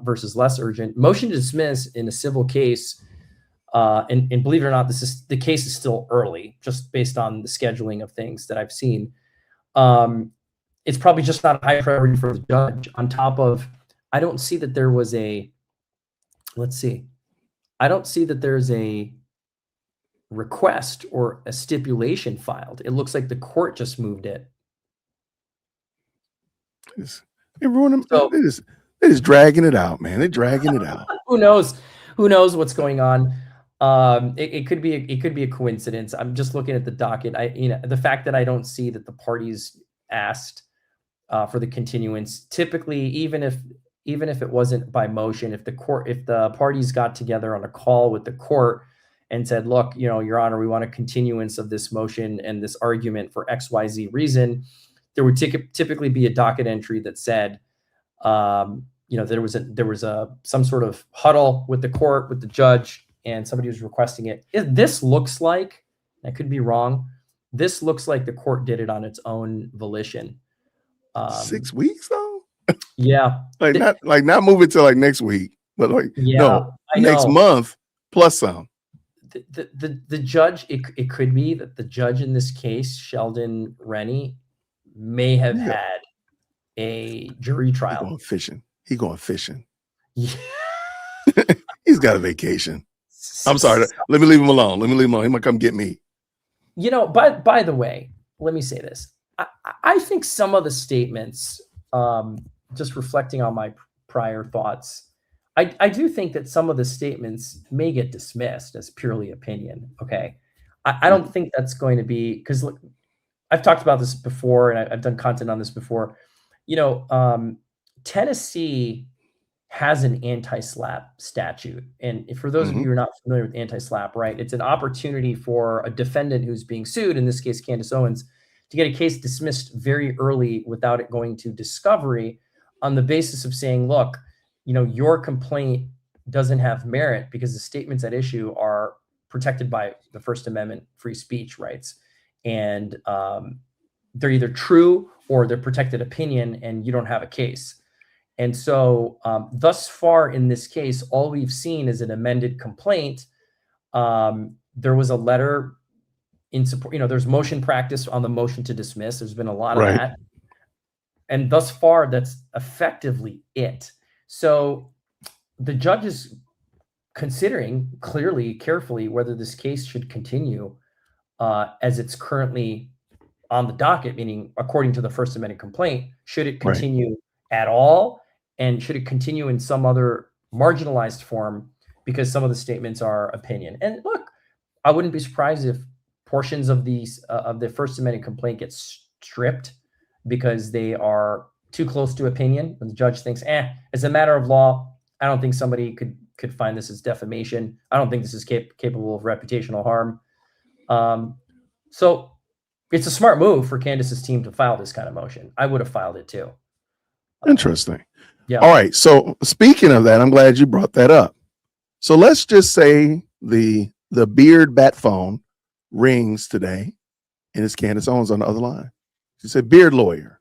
versus less urgent. Motion to dismiss in a civil case, and believe it or not, the case is still early, just based on the scheduling of things that I've seen. It's probably just not a high priority for the judge. On top of, I don't see that there was I don't see that there's a request or a stipulation filed. It looks like the court just moved it. Everyone, they're just dragging it out, man. They're dragging it out. Who knows what's going on? It could be a coincidence. I'm just looking at the docket. The fact that I don't see that the parties asked for the continuance. Typically, even if it wasn't by motion, if the parties got together on a call with the court and said, look, Your Honor, we want a continuance of this motion and this argument for XYZ reason, there would typically be a docket entry that said, there was some sort of huddle with the court, with the judge, and somebody was requesting it. This looks like, I could be wrong, this looks like the court did it on its own volition. 6 weeks though? Yeah. Not move it to like next week, but next month plus some. The judge, it could be that the judge in this case, Sheldon Rennie, may have had a jury trial. He going fishing. Yeah. He's got a vacation. I'm sorry. Let me leave him alone. He might come get me. By the way, let me say this. I think some of the statements, just reflecting on my prior thoughts, I do think that some of the statements may get dismissed as purely opinion. Okay. I don't think that's going to be, because look, I've talked about this before and I've done content on this before. Tennessee has an anti-SLAPP statute. And for those of you who are not familiar with anti-SLAPP, right, it's an opportunity for a defendant who's being sued, in this case, Candace Owens, to get a case dismissed very early without it going to discovery on the basis of saying, look, your complaint doesn't have merit because the statements at issue are protected by the First Amendment free speech rights. And they're either true or they're protected opinion and you don't have a case. And so thus far in this case, all we've seen is an amended complaint. There was a letter in support, there's motion practice on the motion to dismiss. There's been a lot of that. And thus far, that's effectively it. So the judge is considering clearly, carefully, whether this case should continue as it's currently on the docket, meaning according to the First Amendment complaint, should it continue at all? And should it continue in some other marginalized form because some of the statements are opinion? And look, I wouldn't be surprised if portions of the First Amendment complaint get stripped because they are too close to opinion. And the judge thinks, as a matter of law, I don't think somebody could find this as defamation. I don't think this is capable of reputational harm. So it's a smart move for Candace's team to file this kind of motion. I would have filed it too. Interesting. Yeah. All right. So speaking of that, I'm glad you brought that up. So let's just say the Beard bat phone rings today and it's Candace Owens on the other line. She said, Beard lawyer,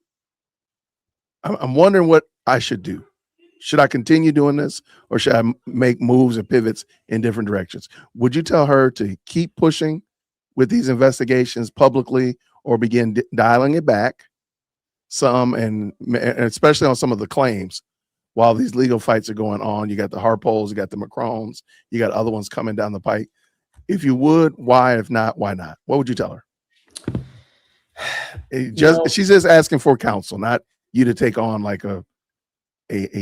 I'm wondering what I should do. Should I continue doing this, or should I make moves and pivots in different directions? Would you tell her to keep pushing with these investigations publicly, or begin dialing it back some, and especially on some of the claims while these legal fights are going on? You got the Harpoles, you got the Macrons, you got other ones coming down the pike. If you would, why? If not, why not? What would you tell her? She's just asking for counsel, not you to take on like a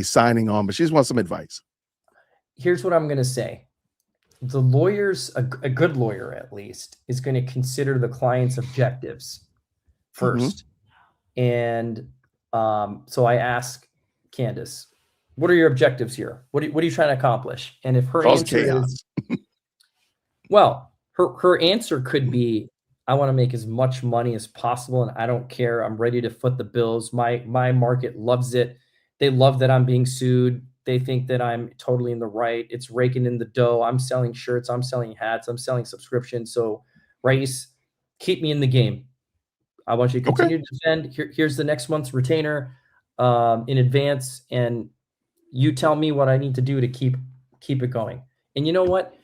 signing on, but she just wants some advice. Here's what I'm going to say. The lawyer's, a good lawyer at least, is going to consider the client's objectives first. And so I ask Candace, what are your objectives here? What are you trying to accomplish? And if her answer is, well, her answer could be, I want to make as much money as possible, and I don't care. I'm ready to foot the bills. My market loves it. They love that I'm being sued. They think that I'm totally in the right. It's raking in the dough. I'm selling shirts. I'm selling hats. I'm selling subscriptions. So, Race, keep me in the game. I want you to continue to defend. Here's the next month's retainer in advance, and you tell me what I need to do to keep it going. And you know what?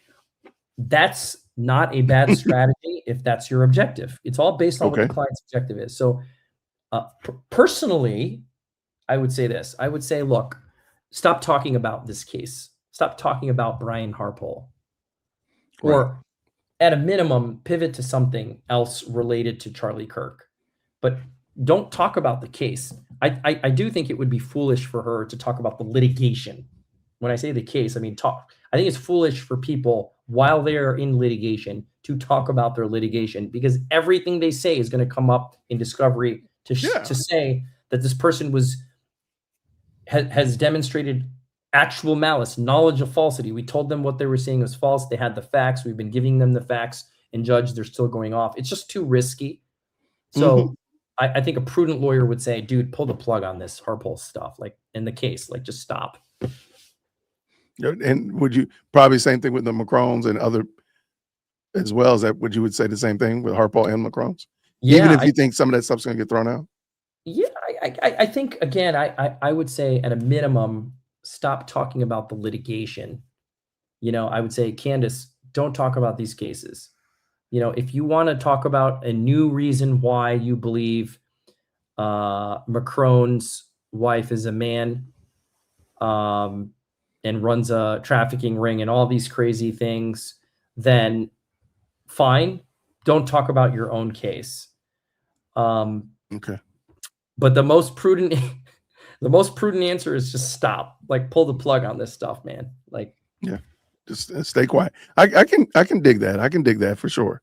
That's not a bad strategy if that's your objective. It's all based on what the client's objective is. So, personally, I would say this. I would say, look, stop talking about this case. Stop talking about Brian Harpole. Or at a minimum, pivot to something else related to Charlie Kirk. But don't talk about the case. I do think it would be foolish for her to talk about the litigation. When I say the case, I mean talk. I think it's foolish for people while they are in litigation to talk about their litigation, because everything they say is going to come up in discovery to say that this person has demonstrated actual malice, knowledge of falsity. We told them what they were saying was false. They had the facts. We've been giving them the facts, and judge, they're still going off. It's just too risky. So I think a prudent lawyer would say, dude, pull the plug on this Harpole stuff, like in the case, like just stop. And would you probably same thing with the Macrons and other as well? Is that what you would say the same thing with Harpole and Macrons? Yeah, even if you think some of that stuff's going to get thrown out? Yeah, I think, again, I would say at a minimum, stop talking about the litigation. I would say, Candace, don't talk about these cases. If you want to talk about a new reason why you believe Macron's wife is a man and runs a trafficking ring and all these crazy things, then fine. Don't talk about your own case. Okay. But the most prudent answer is just stop. Like, pull the plug on this stuff, man. Like, yeah, just stay quiet. I can dig that. I can dig that for sure.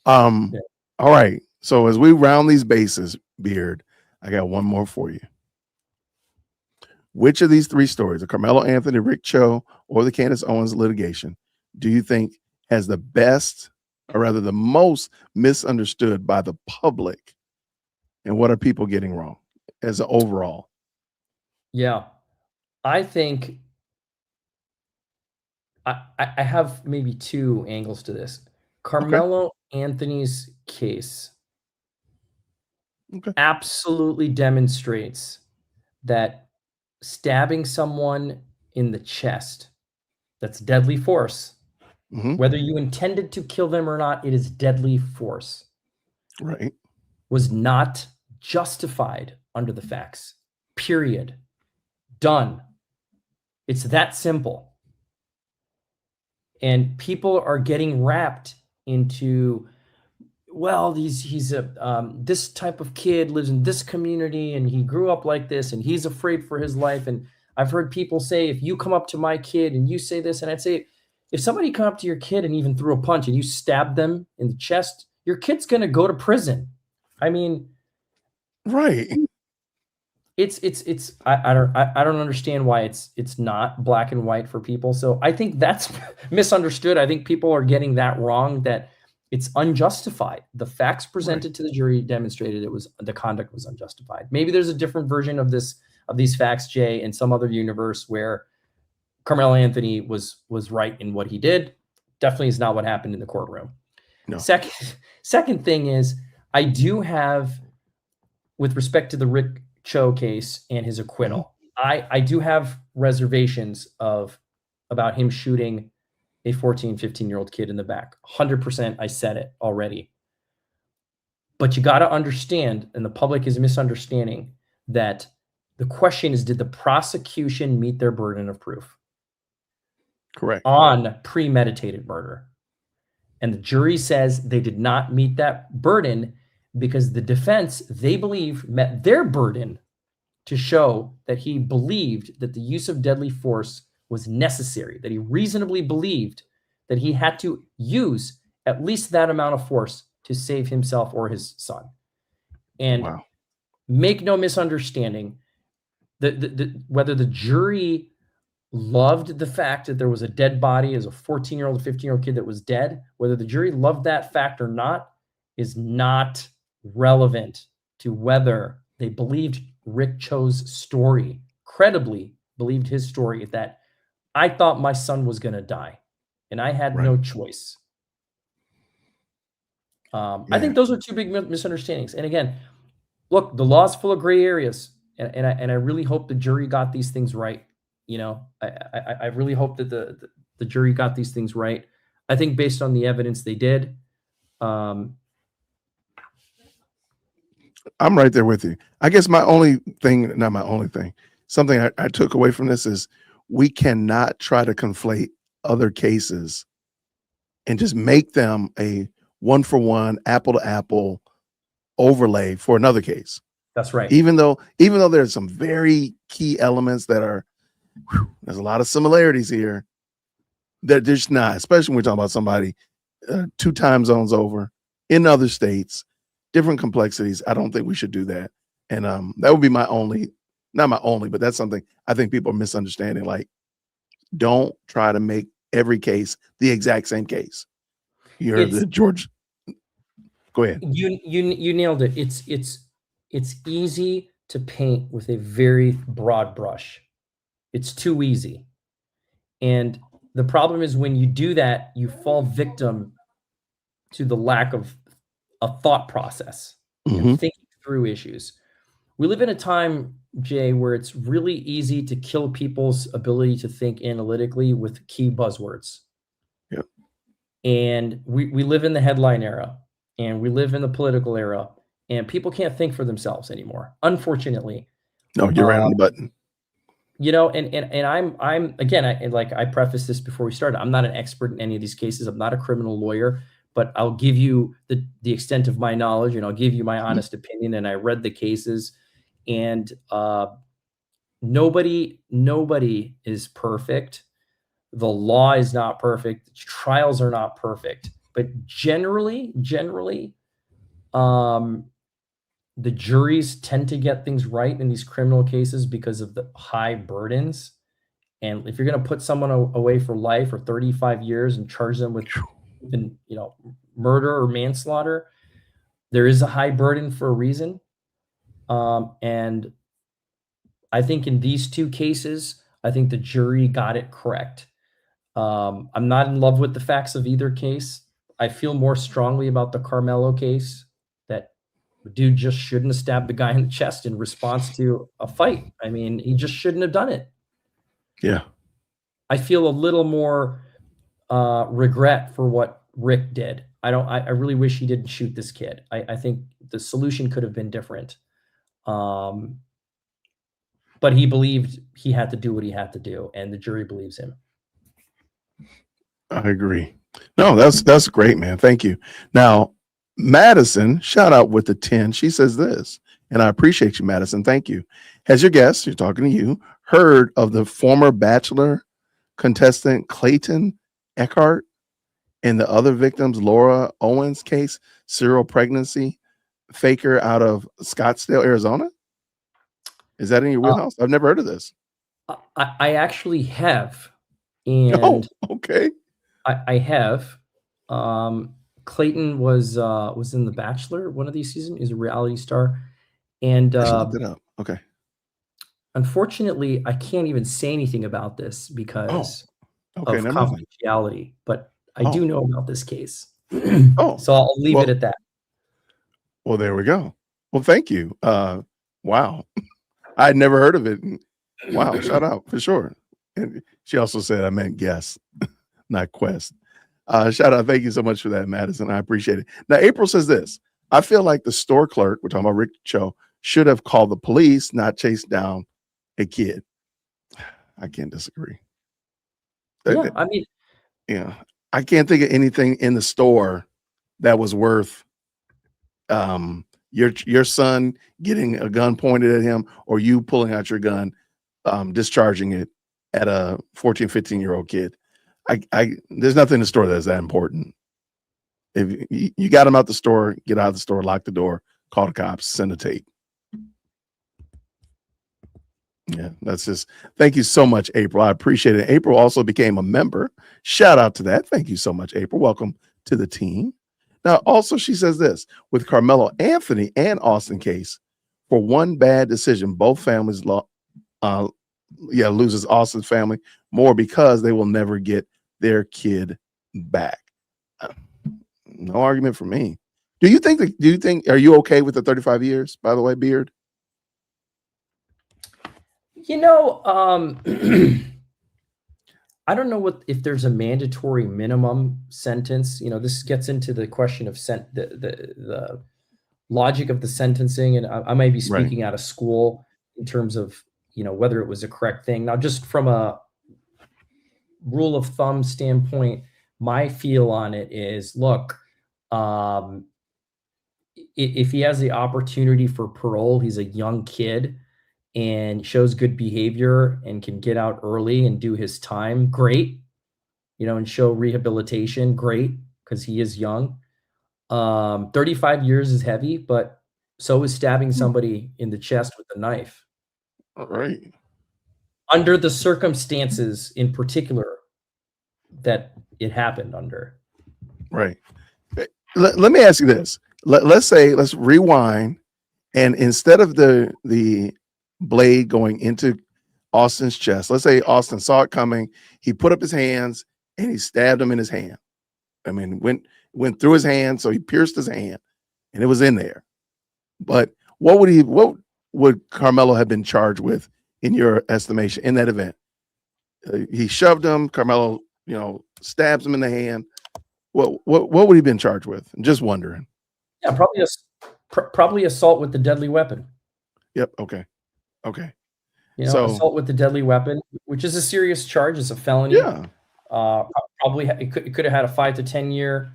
All right. So as we round these bases, Beard, I got one more for you. Which of these three stories, the Karmelo Anthony, Rick Cho, or the Candace Owens litigation, do you think has the best, or rather the most misunderstood by the public? And what are people getting wrong as an overall? Yeah, I think I have maybe two angles to this. Karmelo Anthony's case absolutely demonstrates that stabbing someone in the chest, that's deadly force. Whether you intended to kill them or not, it is deadly force. Right. Was not justified under the facts. Period. Done. It's that simple. And people are getting wrapped into, well, he's a this type of kid lives in this community and he grew up like this and he's afraid for his life. And I've heard people say, if you come up to my kid and you say this, and I'd say, if somebody come up to your kid and even threw a punch and you stab them in the chest, your kid's going to go to prison. I mean, right. I don't understand why it's not black and white for people. So I think that's misunderstood. I think people are getting that wrong, that it's unjustified. The facts presented to the jury demonstrated the conduct was unjustified. Maybe there's a different version of these facts, Jay, in some other universe where Karmelo Anthony was right in what he did. Definitely is not what happened in the courtroom. No. Second thing is, I do have, with respect to the Rick Cho case and his acquittal. I do have reservations about him shooting a 14, 15-year-old kid in the back. 100%, I said it already. But you got to understand, and the public is misunderstanding, that the question is, did the prosecution meet their burden of proof Correct. on premeditated murder? And the jury says they did not meet that burden because the defense, they believe, met their burden to show that he believed that the use of deadly force was necessary, that he reasonably believed that he had to use at least that amount of force to save himself or his son. And Wow. make no misunderstanding, whether the jury loved the fact that there was a dead body as a 14-year-old, 15-year-old kid that was dead, whether the jury loved that fact or not is not relevant to whether they believed Rick Cho's story, credibly believed his story, that I thought my son was going to die and I had no choice. I think those are two big misunderstandings. And again, look, the law's full of gray areas, and I really hope the jury got these things right. You know, I really hope that the jury got these things right. I think based on the evidence they did. I'm right there with you. I guess my only thing, not my only thing, something I took away from this is we cannot try to conflate other cases and just make them a one-for-one, apple-to-apple overlay for another case. That's right. Even though there's some very key elements that are, there's a lot of similarities here that there's not, especially when we're talking about somebody 2 time zones over in other states, different complexities. I don't think we should do that. And that would be my only, not my only, but that's something I think people are misunderstanding. Like, don't try to make every case the exact same case. You're the George. Go ahead. You nailed it. It's easy to paint with a very broad brush. It's too easy. And the problem is when you do that, you fall victim to the lack of a thought process and thinking through issues. We live in a time, Jay, where it's really easy to kill people's ability to think analytically with key buzzwords. Yep. And we live in the headline era, and we live in the political era, and people can't think for themselves anymore, unfortunately. No, you're right on the button. You know, and I'm again, I prefaced this before we started. I'm not an expert in any of these cases. I'm not a criminal lawyer, but I'll give you the extent of my knowledge, and I'll give you my honest opinion. And I read the cases, and nobody is perfect. The law is not perfect. Trials are not perfect, but generally, the juries tend to get things right in these criminal cases because of the high burdens. And if you're going to put someone away for life or 35 years and charge them with even, murder or manslaughter, there is a high burden for a reason. And I think in these 2 cases, I think the jury got it correct. I'm not in love with the facts of either case. I feel more strongly about the Karmelo case, that the dude just shouldn't have stabbed the guy in the chest in response to a fight. I mean, he just shouldn't have done it. Yeah. I feel a little more regret for what Rick did. I really wish he didn't shoot this kid. I think the solution could have been different. But he believed he had to do what he had to do, and the jury believes him. I agree. No, that's great, man. Thank you. Now, Madison, shout out with the 10. She says this, and I appreciate you, Madison. Thank you. Has your guest, you're talking to you, heard of the former Bachelor contestant Clayton Eckhart and the other victims, Laura Owens case, serial pregnancy faker out of Scottsdale, Arizona? Is that in your wheelhouse? I've never heard of this. I actually have. And oh, okay. I have. Clayton was in The Bachelor one of these seasons. He's a reality star. And I looked it up. Okay. Unfortunately, I can't even say anything about this because of confidentiality, but I do know about this case. So I'll leave it at that. Well, there we go. Well, thank you. Wow. I had never heard of it. Wow, shout out for sure. And she also said I meant guest, not quest. Shout out. Thank you so much for that, Madison. I appreciate it. Now, April says this. I feel like the store clerk, we're talking about Rick Cho, should have called the police, not chased down a kid. I can't disagree. Yeah, I mean, Yeah. I can't think of anything in the store that was worth your son getting a gun pointed at him or you pulling out your gun, discharging it at a 14, 15-year-old kid. There's nothing in the store that's that important. If you got him out the store, get out of the store, lock the door, call the cops, send a tape. Yeah, that's just, thank you so much, April. I appreciate it. April also became a member. Shout out to that. Thank you so much, April. Welcome to the team. Now, also, she says this with Karmelo Anthony and Austin case, for one bad decision, both families loses Austin's family more because they will never get their kid back. No argument for me. Do you think, are you okay with the 35 years, by the way, Beard? You know, I don't know if there's a mandatory minimum sentence. You know, this gets into the question of the logic of the sentencing, and I might be speaking out of school in terms of, you know, whether it was a correct thing. Now, just from a rule of thumb standpoint, my feel on it is, look, if he has the opportunity for parole, he's a young kid and shows good behavior and can get out early and do his time, great. You know, and show rehabilitation, great, because he is young. 35 years is heavy, but so is stabbing somebody in the chest with a knife. All right. Under the circumstances in particular that it happened under. Right. Let me ask you this. Let's rewind, and instead of the blade going into Austin's chest, let's say Austin saw it coming, he put up his hands and he stabbed him in his hand. I mean, went through his hand, so he pierced his hand and it was in there. But what would Karmelo have been charged with in your estimation in that event? He shoved him, Karmelo, you know, stabs him in the hand. What would he have been charged with? I'm just wondering. Yeah, probably assault with the deadly weapon. Yep. Okay. You know, assault with the deadly weapon, which is a serious charge. It's a felony. Yeah. Probably it could have had a 5 to 10 year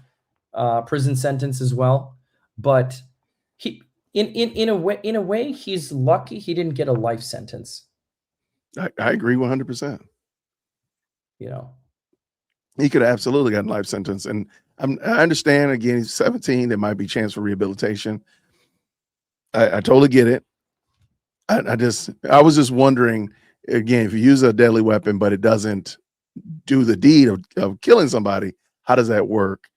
prison sentence as well. But he, in a way, he's lucky he didn't get a life sentence. I agree 100%. You know, he could have absolutely gotten a life sentence, and I understand. Again, he's 17. There might be a chance for rehabilitation. I totally get it. I was just wondering, again, if you use a deadly weapon, but it doesn't do the deed of killing somebody, how does that work?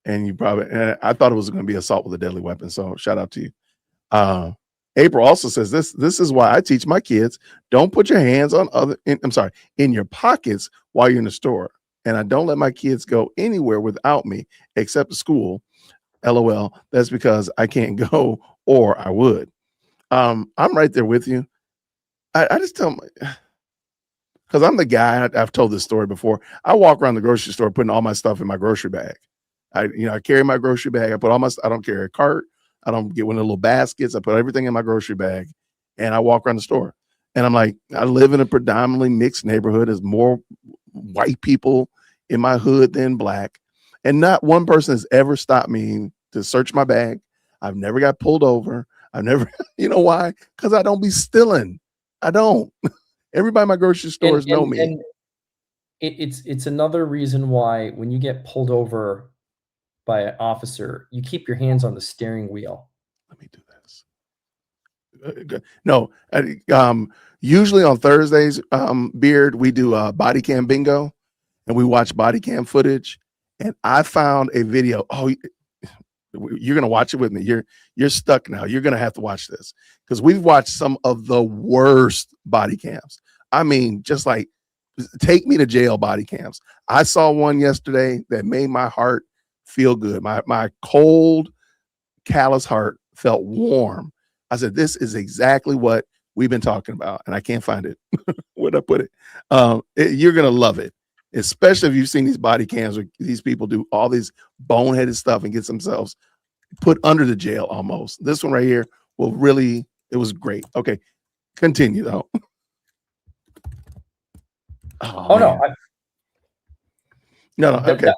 And I thought it was going to be assault with a deadly weapon. So shout out to you. April also says this is why I teach my kids, don't put your hands on in your pockets while you're in the store. And I don't let my kids go anywhere without me except to school. LOL. That's because I can't go, or I would. I'm right there with you. I just tell my, because I'm the guy, I've told this story before. I walk around the grocery store putting all my stuff in my grocery bag. I carry my grocery bag. I don't carry a cart. I don't get one of the little baskets. I put everything in my grocery bag and I walk around the store. And I'm like, I live in a predominantly mixed neighborhood. There's more white people in my hood than black. And not one person has ever stopped me to search my bag. I've never got pulled over. I've never, you know why? Because I don't be stealing. I don't. Everybody in my grocery stores know me. And it's another reason why when you get pulled over by an officer, you keep your hands on the steering wheel. Let me do this. No, usually on Thursdays, Beard, we do body cam bingo, and we watch body cam footage. And I found a video. Oh, you're gonna watch it with me. You're stuck now. You're gonna have to watch this because we've watched some of the worst body cams. I mean, just like take me to jail body cams. I saw one yesterday that made my heart feel good. My cold, callous heart felt warm. I said, this is exactly what we've been talking about, and I can't find it. Where'd I put it? You're gonna love it, especially if you've seen these body cams where these people do all these boneheaded stuff and get themselves put under the jail almost. This one right here will really, it was great. Okay, continue though. Oh no, no, okay.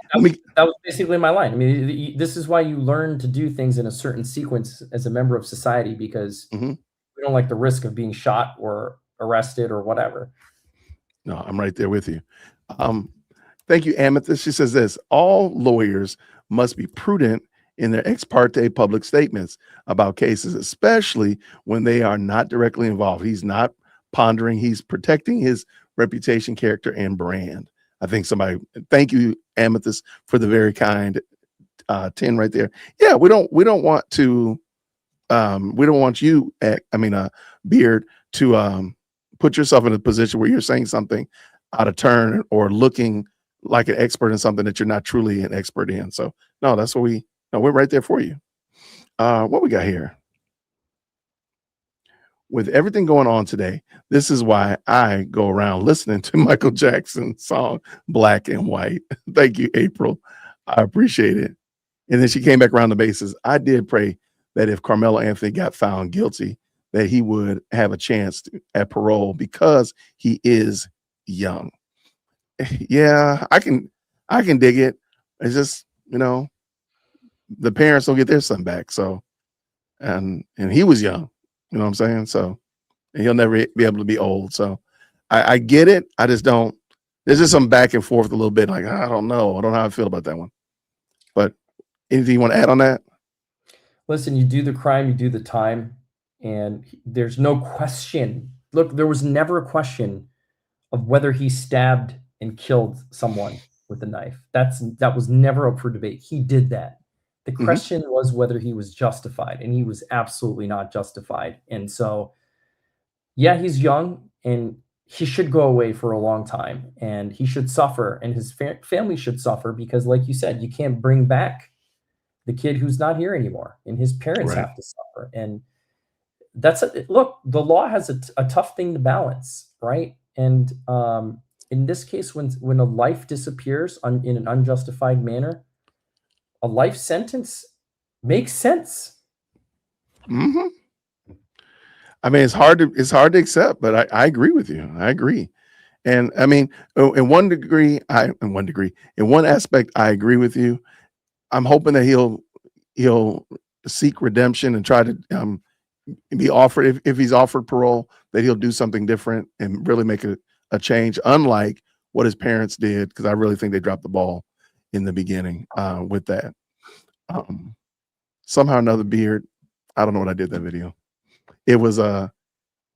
That was basically my line. I mean, this is why you learn to do things in a certain sequence as a member of society, because we don't like the risk of being shot or arrested or whatever. No, I'm right there with you. Thank you, Amethyst. She says this: all lawyers must be prudent in their ex parte public statements about cases, especially when they are not directly involved. He's not pondering, he's protecting his reputation, character, and brand. I think somebody, thank you, Amethyst, for the very kind 10 right there. Yeah, we don't want to we don't want you Beard, to put yourself in a position where you're saying something out of turn or looking like an expert in something that you're not truly an expert in. So no, that's what we're right there for you. What we got here? With everything going on today, this is why I go around listening to Michael Jackson's song Black and White. Thank you, April. I appreciate it. And then she came back around the bases. I did pray that if Carmelo Anthony got found guilty, that he would have a chance at parole because he is young. Yeah, I can dig it. It's just, the parents don't get their son back. So, and he was young, you know what I'm saying? So, and he'll never be able to be old. So I get it. I just don't, there's just some back and forth a little bit. Like, I don't know. I don't know how I feel about that one. But anything you want to add on that? Listen, you do the crime, you do the time, and there's no question. Look, there was never a question of whether he stabbed and killed someone with a knife. That was never up for debate. He did that. The question was whether he was justified, and he was absolutely not justified. And so, yeah, he's young, and he should go away for a long time, and he should suffer, and his family should suffer, because, like you said, you can't bring back the kid who's not here anymore, and his parents have to suffer. And look, the law has a tough thing to balance, right? And in this case, when a life disappears in an unjustified manner, a life sentence makes sense. I mean, it's hard to accept, but I agree with you. I agree. And I mean, in one aspect, I agree with you. I'm hoping that he'll seek redemption and try to be offered, if he's offered parole, that he'll do something different and really make a change, unlike what his parents did, because I really think they dropped the ball in the beginning with that. Somehow another Beard, I don't know what I did that video. It was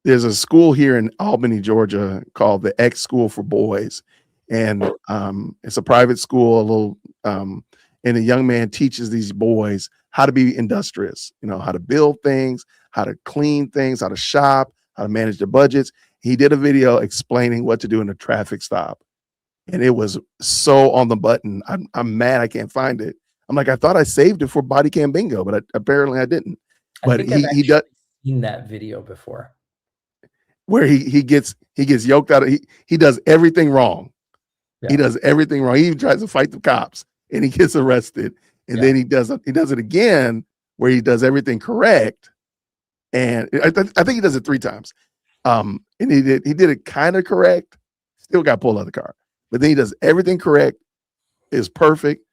there's a school here in Albany, Georgia called the X School for Boys, and it's a private school, and a young man teaches these boys how to be industrious, how to build things, how to clean things, how to shop, how to manage their budgets. He did a video explaining what to do in a traffic stop, and it was so on the button. I'm mad I can't find it. I'm like, I thought I saved it for Body Cam Bingo, but apparently I didn't. But he does seen that video before, where he gets yoked out. He does everything wrong. Yeah. He does everything wrong. He even tries to fight the cops, and he gets arrested. And then he does it again, where he does everything correct. And I think he does it 3 times. And he did it kind of correct. Still got pulled out of the car, but then he does everything correct. Is perfect.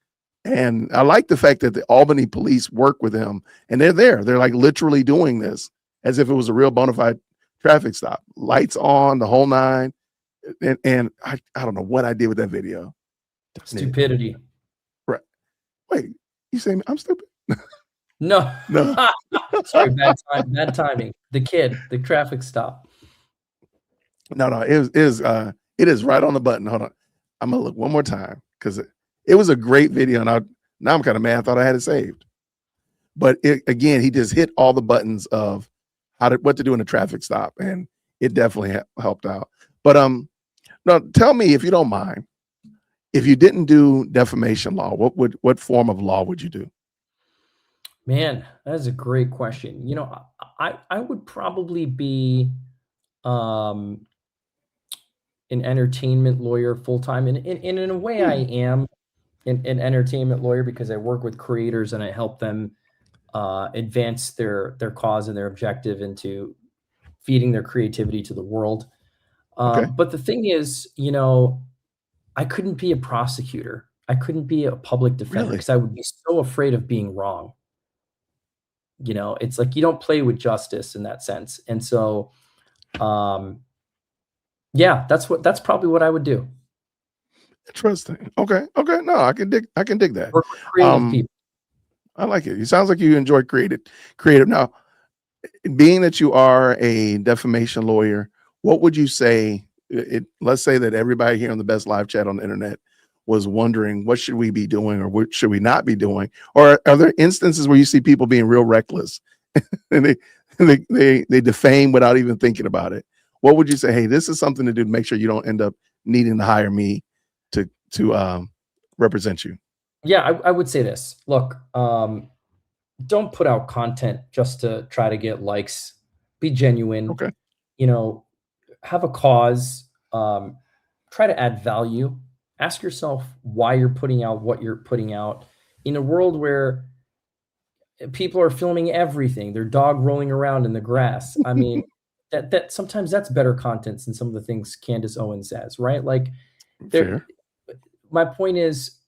And I like the fact that the Albany police work with him, and they're there. They're like literally doing this as if it was a real bona fide traffic stop. Lights on, the whole nine. And I don't know what I did with that video. Stupidity. Right. Wait, you saying I'm stupid? No. Sorry, bad timing. The traffic stop. No, it is right on the button. Hold on. I'm gonna look one more time, because it was a great video, and now I'm kind of mad. I thought I had it saved, but again, he just hit all the buttons of what to do in a traffic stop, and it definitely helped out. But now tell me, if you don't mind, if you didn't do defamation law, what form of law would you do? Man, that is a great question. You know, I would probably be um, an entertainment lawyer full time, and in a way, I am an entertainment lawyer because I work with creators and I help them advance their cause and their objective into feeding their creativity to the world. Okay. But the thing is, you know, I couldn't be a prosecutor. I couldn't be a public defender Really? because I would be so afraid of being wrong. You know, it's like you don't play with justice in that sense. And so, um, yeah, that's probably what I would do. Interesting. Okay. Okay. No, I can dig that. Work with creative people. I like it. It sounds like you enjoy creative. Now, being that you are a defamation lawyer, what would you say? Let's say that everybody here on the Best Live Chat on the internet was wondering what should we be doing or what should we not be doing, or are there instances where you see people being real reckless and they defame without even thinking about it? What would you say? Hey, this is something to do to make sure you don't end up needing to hire me to represent you. Yeah, I would say this. Look, don't put out content just to try to get likes. Be genuine. Okay. You know, have a cause. Try to add value. Ask yourself why you're putting out what you're putting out. In a world where people are filming everything, their dog rolling around in the grass. I mean, that sometimes that's better content than some of the things Candace Owens says, right? Like, there. Fair. My point is,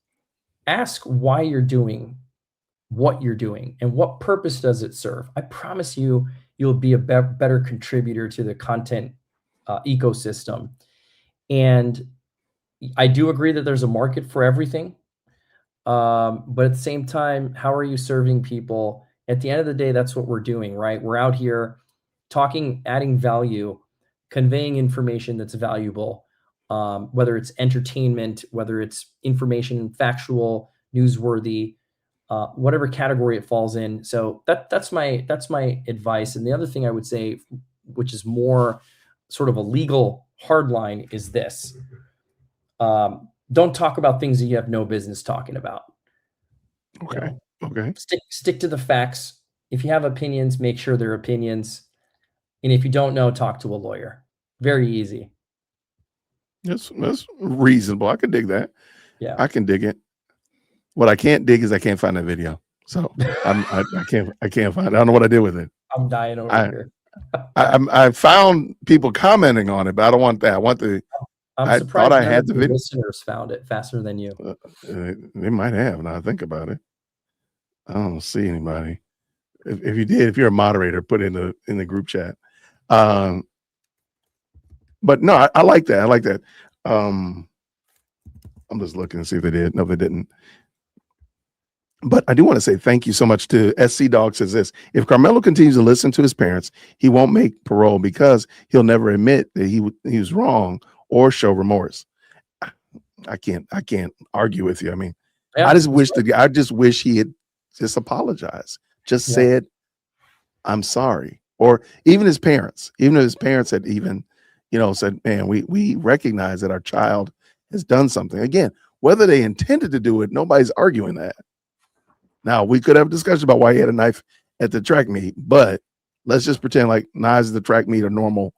ask why you're doing what you're doing and what purpose does it serve. I promise you, you'll be a better contributor to the content ecosystem. And I do agree that there's a market for everything. But at the same time, how are you serving people? At the end of the day, that's what we're doing, right? We're out here talking, adding value, conveying information that's valuable, whether it's entertainment, whether it's information, factual, newsworthy, whatever category it falls in. So that's my advice. And the other thing I would say, which is more sort of a legal hard line, is this. Don't talk about things that you have no business talking about. Okay. You know, Okay. stick to the facts. If you have opinions, make sure they're opinions. And if you don't know, talk to a lawyer. Very easy. That's reasonable. I can dig that. Yeah. I can dig it. What I can't dig is I can't find that video. So I can't find it. I don't know what I did with it. I'm dying over here. I found people commenting on it, but I don't want that. I want the. I'm surprised I had the video. Listeners found it faster than you. They might have. Now I think about it. I don't see anybody. If you did, if you're a moderator, put it in the group chat. But no, I like that. I like that. I'm just looking to see if they did. No, they didn't. But I do want to say thank you so much to SC Dog. Says this: if Karmelo continues to listen to his parents, he won't make parole because he'll never admit that he was wrong or show remorse. I can't argue with you. I mean, Yeah, I just wish he had just apologized, just said, "I'm sorry," or even if his parents had even, said, "Man, we recognize that our child has done something." Again, whether they intended to do it, nobody's arguing that. Now, we could have a discussion about why he had a knife at the track meet, but let's just pretend like knives at the track meet are normal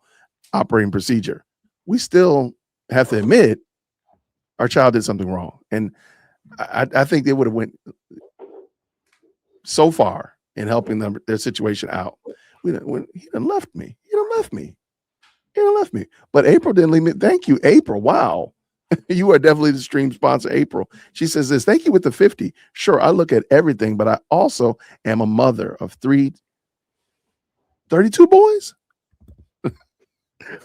operating procedure. We still have to admit our child did something wrong. And I think they would have went so far in helping their situation out. He done left me. But April didn't leave me. Thank you, April. Wow. You are definitely the stream sponsor, April. She says this: thank you with the 50. Sure, I look at everything, but I also am a mother of 32 boys.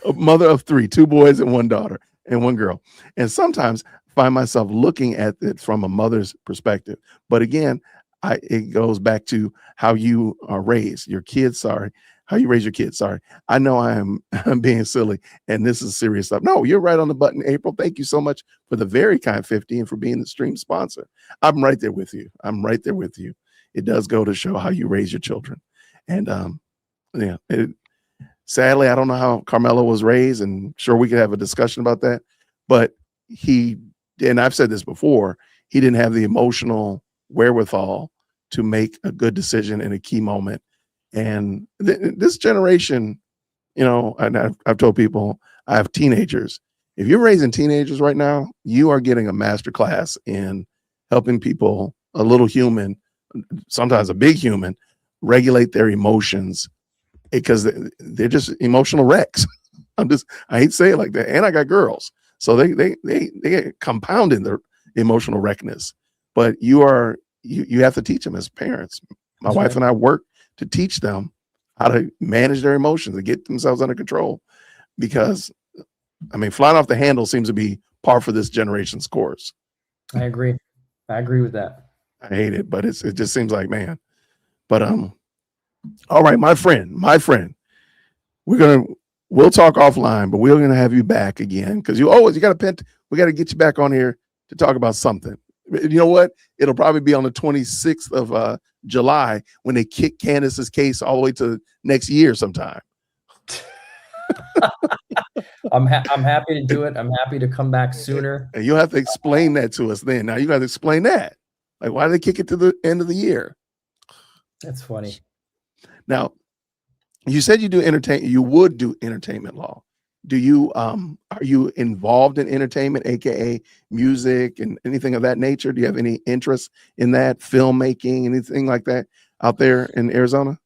A mother of 3, 2 boys and 1 daughter and 1 girl. And sometimes find myself looking at it from a mother's perspective. But again, it goes back to how you are raised. How you raise your kids. Sorry. I know I'm being silly and this is serious stuff. No, you're right on the button, April. Thank you so much for the very kind 50 and for being the stream sponsor. I'm right there with you. It does go to show how you raise your children. And sadly, I don't know how Karmelo was raised, and sure we could have a discussion about that. But and I've said this before, he didn't have the emotional wherewithal to make a good decision in a key moment. And this generation, you know, and I've told people, I have teenagers. If you're raising teenagers right now, you are getting a master class in helping people, a little human, sometimes a big human, regulate their emotions, because they're just emotional wrecks. I hate to say it like that. And I got girls, so they get compounding their emotional wreckness. But you have to teach them as parents. My That's wife right. and I work to teach them how to manage their emotions and get themselves under control, because I mean, flying off the handle seems to be par for this generation's course. I agree. I agree with that. I hate it, but it just seems like, man. But all right, my friend, we'll talk offline, but we're gonna have you back again, because we got to get you back on here to talk about something. You know what? It'll probably be on the 26th of July, when they kick Candace's case all the way to next year sometime. I'm happy to do it. I'm happy to come back sooner. And you'll have to explain that to us then. Now you got to explain that. Like, why did they kick it to the end of the year? That's funny. Now, you said you would do entertainment law. Do you are you involved in entertainment, aka music and anything of that nature? Do you have any interest in that, filmmaking, anything like that out there in Arizona?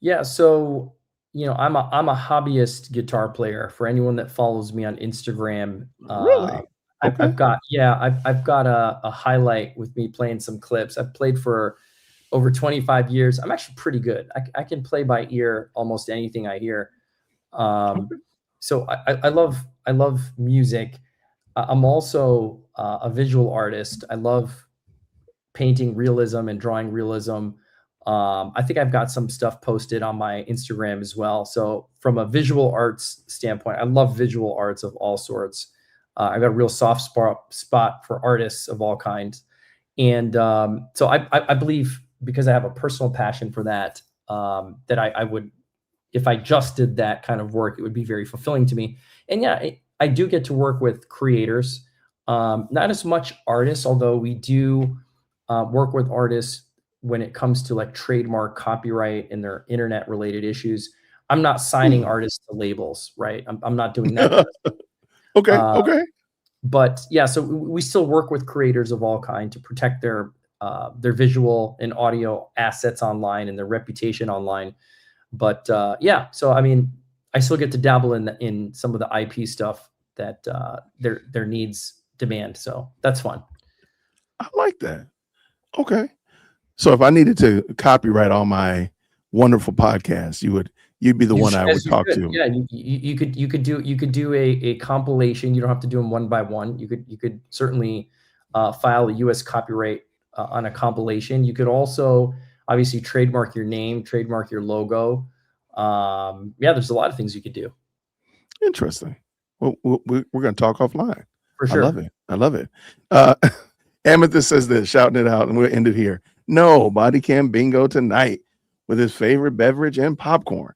Yeah, so you know, I'm a hobbyist guitar player. For anyone that follows me on Instagram, Really? Okay. I've got a highlight with me playing some clips. I've played for over 25 years. I'm actually pretty good. I can play by ear almost anything I hear. So I love music. I'm also a visual artist. I love painting realism and drawing realism. I think I've got some stuff posted on my Instagram as well. So from a visual arts standpoint, I love visual arts of all sorts. I've got a real soft spot for artists of all kinds. And so I believe, because I have a personal passion for that, that I would, if I just did that kind of work, it would be very fulfilling to me. And yeah, I do get to work with creators, not as much artists, although we do work with artists when it comes to like trademark, copyright, and their internet related issues. I'm not signing artists to labels, right? I'm not doing that kind of stuff. Okay. But yeah, so we still work with creators of all kinds to protect their visual and audio assets online and their reputation online. But yeah, so I mean, I still get to dabble in some of the IP stuff that their needs demand. So that's fun. I like that. Okay. So if I needed to copyright all my wonderful podcasts, you'd be the one I would talk to. Yeah, you could do a compilation. You don't have to do them one by one. You could certainly file a U.S. copyright on a compilation. You could also obviously trademark your name, trademark your logo. Yeah, there's a lot of things you could do. Interesting. Well, we're going to talk offline. For sure. I love it. Amethyst says this, shouting it out, and we'll end it here. No body cam bingo tonight with his favorite beverage and popcorn.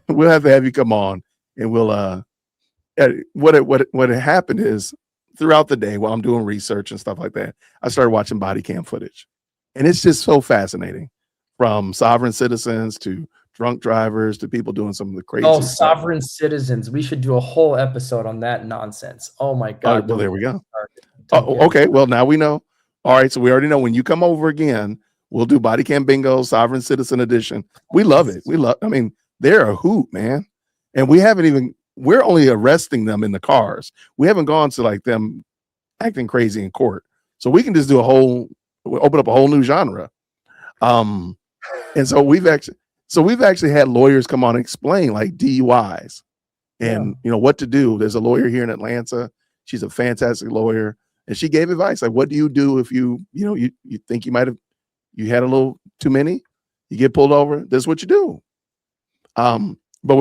We'll have to have you come on, and we'll what had happened is, throughout the day while I'm doing research and stuff like that, I started watching body cam footage, and it's just so fascinating, from sovereign citizens to drunk drivers to people doing some of the crazy stuff. Sovereign citizens. We should do a whole episode on that nonsense. Oh my God. Well, there we go. Okay. Well, now we know. All right. So we already know, when you come over again, we'll do body cam bingo, sovereign citizen edition. We love it. I mean, they're a hoot, man. And we're only arresting them in the cars. We haven't gone to like them acting crazy in court. So we can just do open up a whole new genre. And so we've actually had lawyers come on and explain like DUIs and what to do. There's a lawyer here in Atlanta. She's a fantastic lawyer, and she gave advice like, what do you do if you think you had a little too many, you get pulled over, this is what you do. But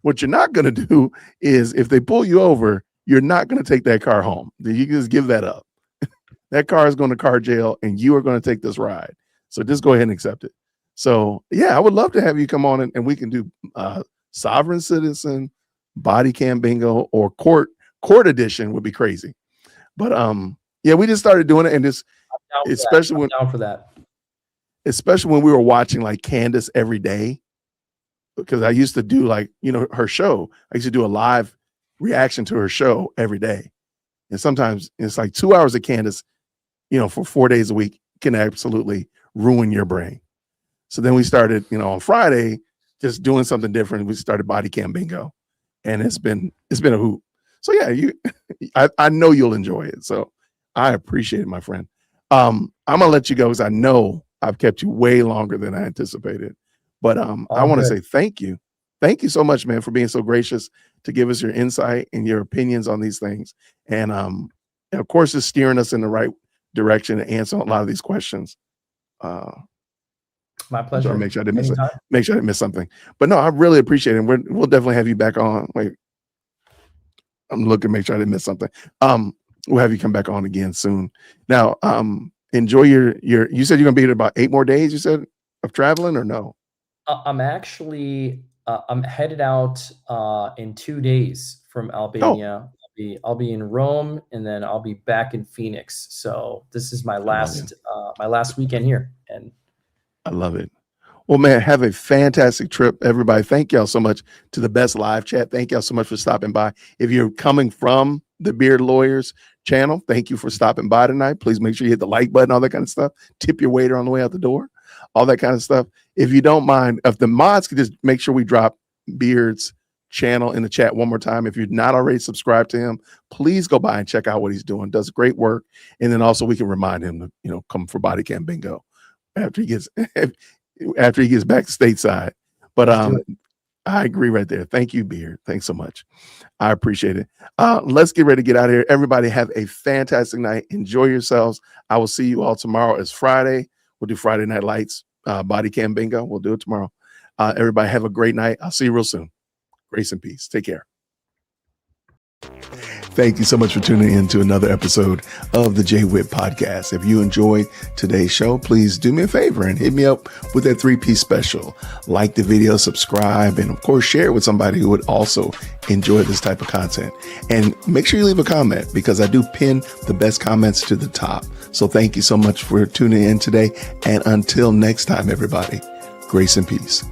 what you're not going to do is, if they pull you over, you're not going to take that car home. You can just give that up. That car is going to car jail, and you are going to take this ride. So just go ahead and accept it. So yeah, I would love to have you come on and we can do sovereign citizen, body cam bingo, or court edition would be crazy. But yeah, we just started doing it, and this, especially I'm down for that. especially when we were watching like Candace every day, because I used to do like, her show. I used to do a live reaction to her show every day. And sometimes it's like 2 hours of Candace, for 4 days a week can absolutely ruin your brain. So then we started, on Friday, just doing something different. We started Body Cam Bingo, and it's been a hoot. So yeah, I know you'll enjoy it. So I appreciate it, my friend. I'm gonna let you go because I know I've kept you way longer than I anticipated. But I want to say thank you. Thank you so much, man, for being so gracious to give us your insight and your opinions on these things. And of course, just steering us in the right direction and answering a lot of these questions. My pleasure. Make sure I didn't miss something. But no, I really appreciate it. And we'll definitely have you back on. Wait, I'm looking to make sure I didn't miss something. We'll have you come back on again soon. Now, enjoy your. You said you're gonna be here about 8 more days. You said of traveling, or no? I'm actually I'm headed out in 2 days from Albania. I'll be in Rome, and then I'll be back in Phoenix. So this is my last weekend here, and I love it. Well, man, have a fantastic trip, everybody. Thank y'all so much to the Best Live Chat. Thank y'all so much for stopping by. If you're coming from the Beard Lawyers channel, thank you for stopping by tonight. Please make sure you hit the like button, all that kind of stuff. Tip your waiter on the way out the door, all that kind of stuff. If you don't mind, if the mods could just make sure we drop Beard's channel in the chat one more time. If you're not already subscribed to him, please go by and check out what he's doing. Does great work. And then also we can remind him to, come for Body Cam Bingo after he gets back stateside. But I agree right there. Thank you, Beard. Thanks so much. I appreciate it. Let's get ready to get out of here. Everybody have a fantastic night. Enjoy yourselves. I will see you all tomorrow. It's Friday. We'll do Friday Night Lights, Body Cam Bingo. We'll do it tomorrow. Everybody have a great night. I'll see you real soon. Grace and peace. Take care. Thank you so much for tuning in to another episode of the Jay Whitt Podcast. If you enjoyed today's show, please do me a favor and hit me up with that 3-piece special. Like the video, subscribe, and of course, share it with somebody who would also enjoy this type of content. And make sure you leave a comment because I do pin the best comments to the top. So thank you so much for tuning in today. And until next time, everybody, grace and peace.